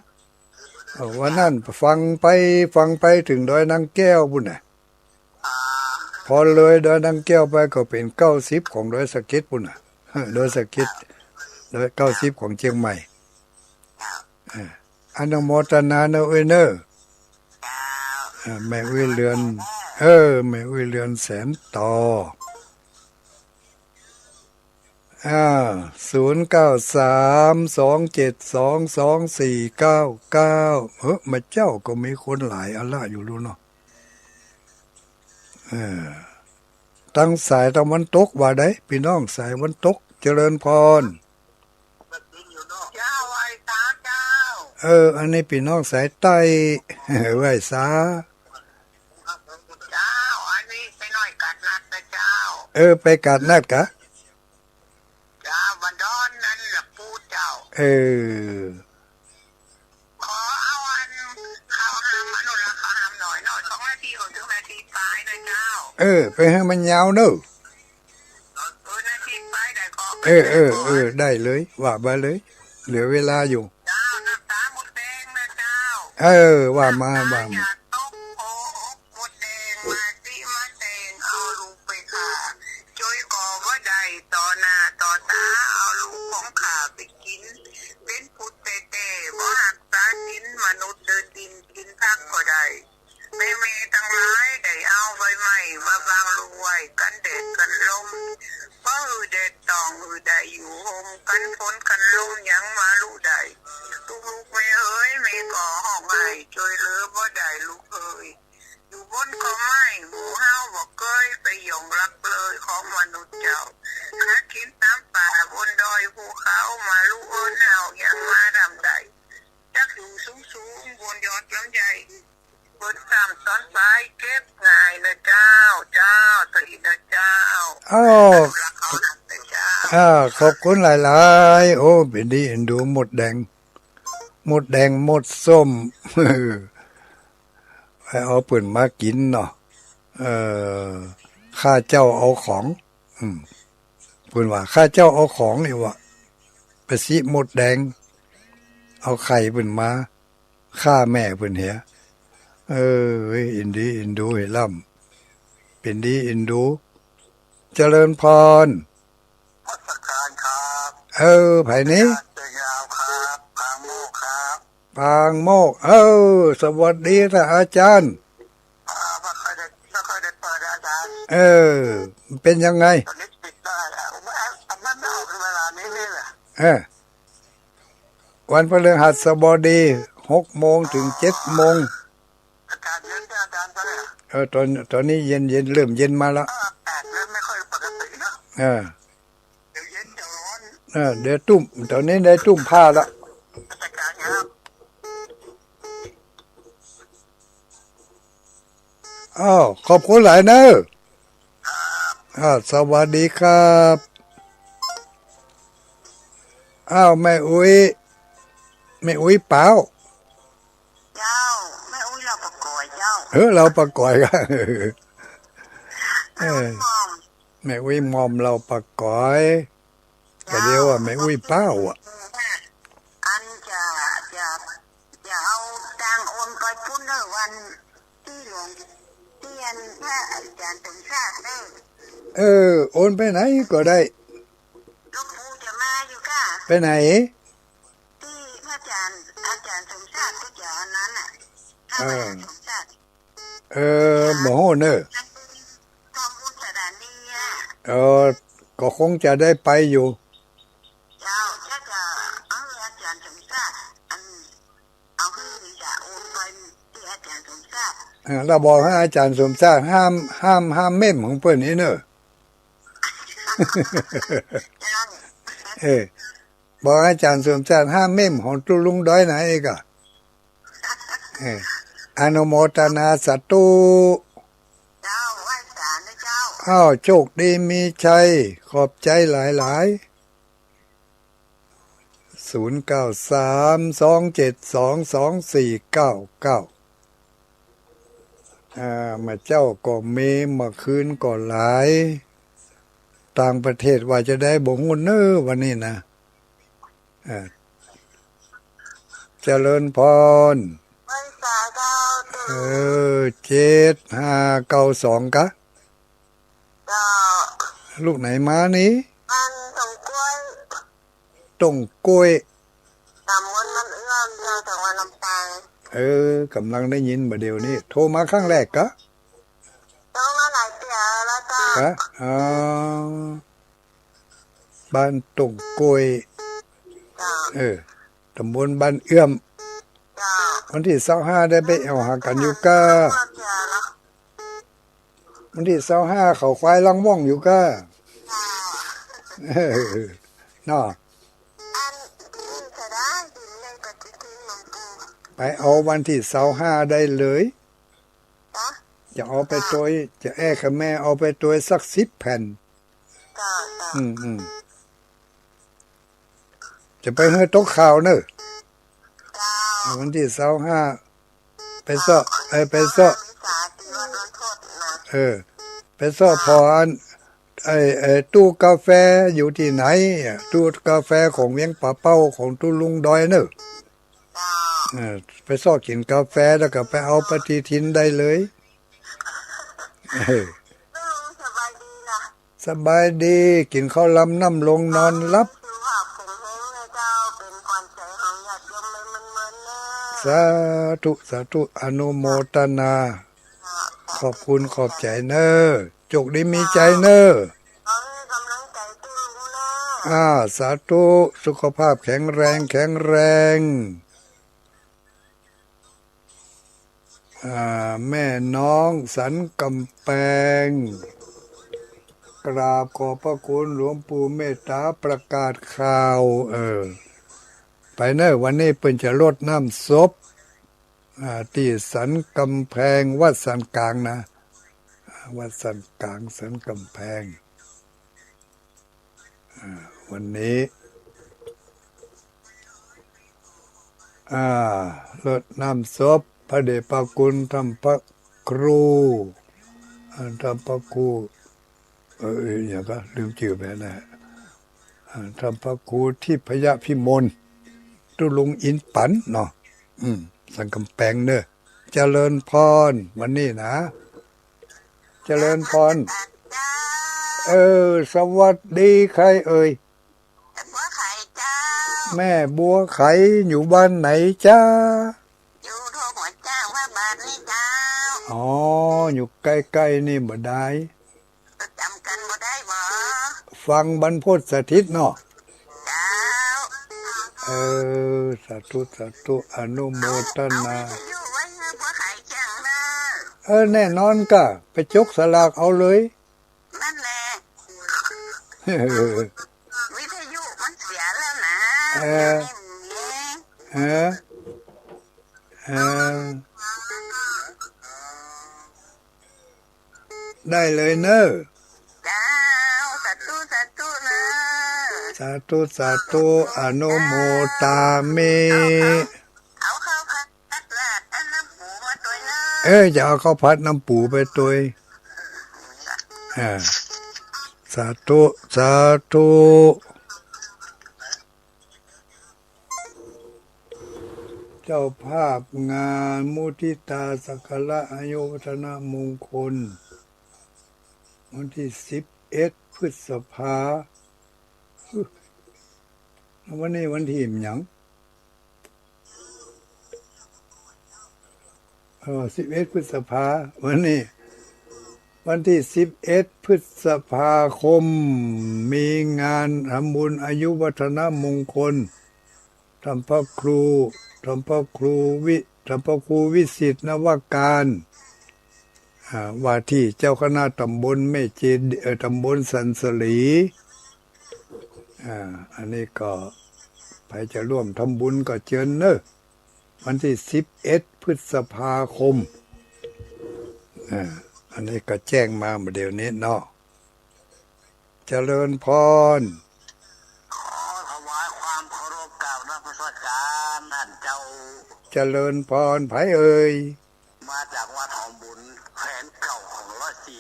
วันนั้นฟังไปถึงดอยนางแก้วบุญน่ะพอเลยดอยนางแก้วไปก็เป็น90ของดอยสะเก็ดบุญน่ะดอยสะเก็ดดอย90ของเชียงใหม่อนุโมทนาเนอะเนอะแม่อุ้ยเรือนแม่อุ้ยเรือนแสนต่อ0932722499มาเจ้าก็มีคนหลายอัลละอยู่รู้เนาะตั้งสายตะวันตกว่าได้พี่น้องสายวันตกเจริญพรเจ้าไว้สาเจ้าอันนี้พี่น้องสายใต้ ไหว้สาเจ้าอันนี้ไปหน่อยกัดนัดนะเจ้าไปกัดนัดกะบันดอนนั่นแหละปูเจ้าขอเอาอันข้าวหามมนุษย์ละข้าวหามหน่อย2 นาทีถึงนาทีปลายนะเจ้าไปให้มันยาวเนอะนาทีปลายได้ก็ได้เลยว่าไปเลยเหลือเวลาอยู่เจ้าน้ำตาหมดแดงนะเจ้าว่ามาต่อหน้าต่อตาเอาลูกของข้าไปกินเป็นพุทธเต้บ่หักษาศีลมนุษย์เดินดินกินพักก็ได้แม่ทั้งหลายได้เอาใบไม้มาบางลูกไว้กันแดดกันลมบ่แดดต้องได้อยู่ห่มกันฝนกันลมยังมาลูกได้ลูกแม่เอ้ยแม่ก็ห้องให้ช่วยเหลือบ่ได้ลูกเอ้ยอยู่บนก็ไม่หมู่เฮาบ่เคยไปหยงรักเลยของมนุษย์เจ้าหากินตามป่าบนดอยภูเขามาลูกเอิ้นเฮายังมาทำได้จักอยู่สูงบนยอดลำใหญ่บนสามซ้อนซ้ายเก็บง่ายนะเจ้าตีนะเจ้าขอบคุณหลายๆโอ้เป็นดีเอ็นดูหมดแดงหมดส้มให้เอาปืนมากินเนาะข้าเจ้าเอาของปืนว่าข้าเจ้าเอาของนี่วะไปสิหมดแดงเอาไข่ปืนมาฆ่าแม่ปืนเหียอินดีอินดูเฮล่ำเป็นดีอินดูเจริญพรพัฒการครับไผ่นี้ยาวครับปางโมกครับปางโมกสวัสดีท่านอาจารย์ไม่ค่อยได้เปิดอาจารย์เป็นยังไงตอนนี้ปิดได้แล้วมันไม่ออกเวลานี้นี่แหละวันพฤหัสบดี6 โมงถึง7 โมงอากาศเย็นอาจารย์ตอนนี้เย็นเริ่มเย็นมาแล้วเริ่มไม่ค่อยปกตินะเดี๋ยวเย็นเดี๋ยวร้อนเดี๋ยวตุ้มตอนนี้ได้ตุ้มผ้าแล้วอากาศครับขอบคุณหลายเนอะสวัสดีครับแม่อุ้ยเปล่าเจ้าแม่อุ้ยเราประกอยเจ้าเราประกอยกันแม่อุ้ยมอมเราประกอยก็เดียวว่าแม่อุ้ยเปล่าอันจะเอาตังโอนไปพุ่นวันที่หลวงเตียนพระอาจารย์สมศักดิ์โอนไปไหนก็ได้ลูกปู่จะมาอยู่ค่ะไปไหนที่พระอาจารย์สมศักดิ์ก็จะอันนั้นน่ะสมศักดิ์โมโหเนอะทำบุญใส่ เออก็คงจะได้ไปอยู่เจ้าถ้าจะเอาอาจารย์สมศักดิ์อันเอาให้จะโอนไปที่อาจารย์สมศักดิ์เราบอกให้อาจารย์สมศักดิ์ห้ามเม่มของเปิ้นนี่เนอะ เจ้า เออบอกอาจารย์สมศักดิ์ห้ามเม่มของตุลุงด้อยไหนอีกอ่ะอนุโมทนาสาธุเจ้าไหว้ศาลนะเจ้าอ้าวโชคดีมีชัยขอบใจหลายๆ0932722499มาเจ้าก็มีมาคืนก็หลายต่างประเทศว่าจะได้บ่งุนเนอวันนี้นะเจริญพรไหว้ศาลเจ้า7592กะเจ้าลูกไหนมานี้มันตรงกล้วยตรงกล้วยตำบลมันเอื้อมเจ้าจังหวัดลำปางกำลังได้ยินบ่เดี๋ยวนี้โทรมาครั้งแรกกะโตมาหลายปีแล้วเจ้าบ้านตรงกล้วยเจ้าตำบลบ้านเอื้อมเจ้าวันที่25ได้ไปเอาหากันอยู่กะวันที่25เขาควายลังว่องอยู่กะน่ะไปเอาวันที่25ได้เลยจะเอาไปตัวจะแอ้กับแม่เอาไปตัวสัก10แผ่นจะไปเฮือตกข่าวเนอะวันที่25ไปซ้อไปซ้อไปซ้อพออันตู้กาแฟอยู่ที่ไหนตู้กาแฟของเวียงป่าเป้าของตู้ลุงดอยเนอะไปซ้อกินกาแฟแล้วก็ไปเอาปฏิทินได้เลยสบายดีกินข้าวลำน้ำลงนอนรับสาธุสาธุอนุโมทนาขอบคุณขอบใจเนอจกดีมีใจเนอสาธุสุขภาพแข็งแรงแข็งแรงแม่น้องสันกำแพงกราบขอบพระคุณหลวงปู่เมตตาประกาศข่าวไปเนอะวันนี้เพิ่นจะรดน้ำศพที่สันกำแพงวัดสันกลางนะวัดสันกลางสันกำแพงวันนี้รดน้ำศพพระเดชพระคุณธรรมพระครูธรรมพระครูอย่างก็ลืมชื่อไปนะธรรมพระครูที่พยพิมลตุลุงอินปันเนาะสังกำแพงเนอะเจริญพรวันนี้นะเจริญพรสวัสดีใครเอ่ยแม่บัวไข่อยู่บ้านไหนจ้าอยู่ทั่วหัวเจ้าว่าบ้านนี้เจ้าอยู่ใกล้ๆนี่บ่ได้จำกันบ่ได้บ่ฟังบรรพตสถิตเนาะเจ้าสาธุสาธุอนุโมทนาแน่นอนก็ไปจกสลากเอาเลยนั่นแหละวิทยุมันเสียแล้วนะได้เลยเนอะสาธุสาธุนะสาธุสาธุอนุโมทามิเอาข้าวผัดราดน้ำปูมาตัวเนอะจะเอาข้าวผัดน้ำปูไปตัวสาธุสาธุเจ้าภาพงานมุทิตาสักการะอายุวัฒนมงคลวันที่11 พฤษภาวันนี้วันที่หยัง11 พฤษภาวันนี้ วันที่11 พฤษภาคมมีงานทำบุญอายุวัฒนมงคลทำพระครูวิสิทธินวการว่าที่เจ้าคณะตำบลแม่เจดีตำบลสันสลีอันนี้ก็ใครจะร่วมทำบุญก็เชิญเนอะวันที่11 พฤษภาคมอันนี้ก็แจ้งมาเมื่อเดี๋ยวนี้เนาะเจริญพรขอถวายความเคารพกับนักวิชาการท่านเจ้าเจริญพรไผเอ่ยมาจากวัดหอมบุญแผนเก่าของ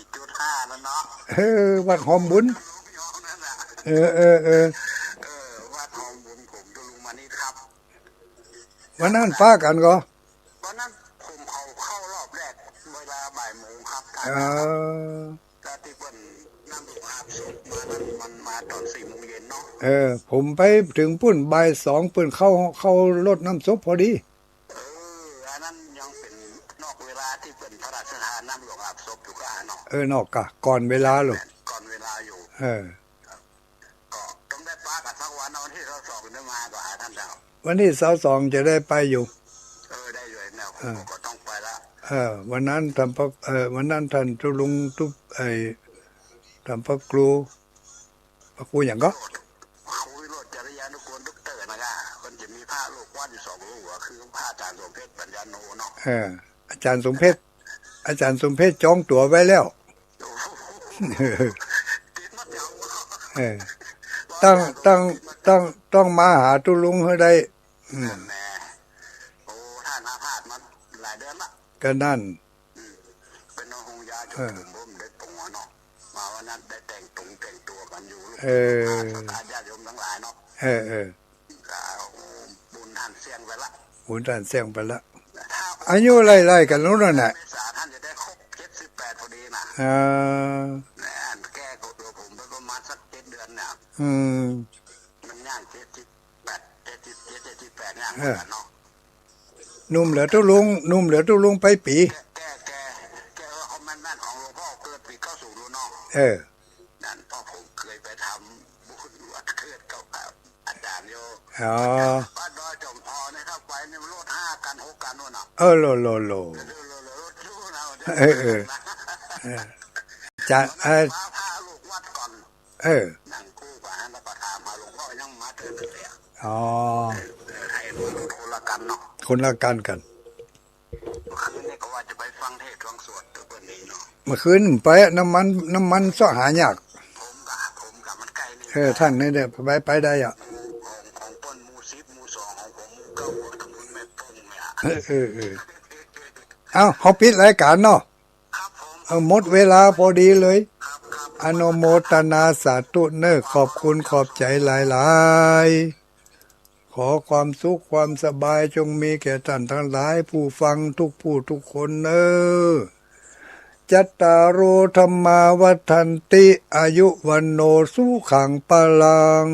104.5นั่นเนาะวัดหอมบุญวัดหอมบุญผมจะลุงมานี่ครับวันนั้นป้ากันก็วันนั้นผมเข้ารอบแรกเวลาบ่ายโมงครับแต่ที่เปิ้นนำหลวงอาบศพมานั้นมันมาตอน4 โมงเย็นเนาะผมไปถึงปุ่นบ่าย2เปิ้นเข้ารดน้ำศพพอดีอันนั้นยังเป็นนอกเวลาที่เป็นพระราชทานน้ำหลวงอาบศพอยู่ก็เนาะนอกกะก่อนเวลาหรอก่อนเวลาอยู่ก็ต้องได้ป้ากับทั้งวันวันที่22ได้มาก็หาท่านเจ้าวันที่22จะได้ไปอยู่ได้อยู่แนวก็ต้องไปละวันนั้นทำพระวันนั้นท่านทุลุงทุกทำพระครูอย่างก็ครูวิโรจน์จริยานุกูลดรนะคะมันจะมีผ้าลูกวัดอยู่2 ลูกคือผ้าอาจารย์สมเพชรปัญญาโนเนาะอาจารย์สมเพชรจองตั๋วไว้แล้วต้องมาหาทุลุงให้ได้ท่านอาพาธมาหลายเดือนละก็นั่นเป็นน้องหงยาจุดผมได้ตรงเนาะมาวันนั้นได้แต่งตัวกันอยู่ญาติโยมทั้งหลายเนาะบุญท่านเสี่ยงไปละอายุไล่ๆกันนู้นน่ะท่านจะได้ครบ78พอดีนะแก้กับตัวผมไปประมาณสัก7 เดือนเนี่ยมันย่าง78ย่างกันเนาะนุ่มเหลือตุลุงไปปีแกคอมเมนต์ของหลวงพ่อเกิดปี90รู้เนาะนั่นพ่อผมเคยไปทำบุญวัดเกิดกับอาจารย์โยวัดดอยจอมทอนะครับไปในรถ5 กัน 6 กันนู่นเนาะโลจะพาลูกวัดก่อนนั่งคู่กันแล้วก็ถามหาหลวงพ่อยังมาเถิดเลยให้คนละกันเนาะคนละกันคืนนี้ก็ว่าจะไปฟังเทศน์ฟังสวดตัวนี้เนาะเมื่อคืนไปน้ำมันสหายากผมกับมันใกล้นี่ท่านนี่เด้อไปได้อ่ะของต้นมู10มู2ของผมมู9ตำบลแม่ปงเนี่ยเขาปิดรายการเนาะหมดเวลาพอดีเลยอนุโมทนาสาธุเนอขอบคุณขอบใจหลายๆขอความสุขความสบายจงมีแก่ท่านทั้งหลายผู้ฟังทุกคนเนอจัตตารโอธรรมาวัฏันติอายุวันโนสุขังปลัง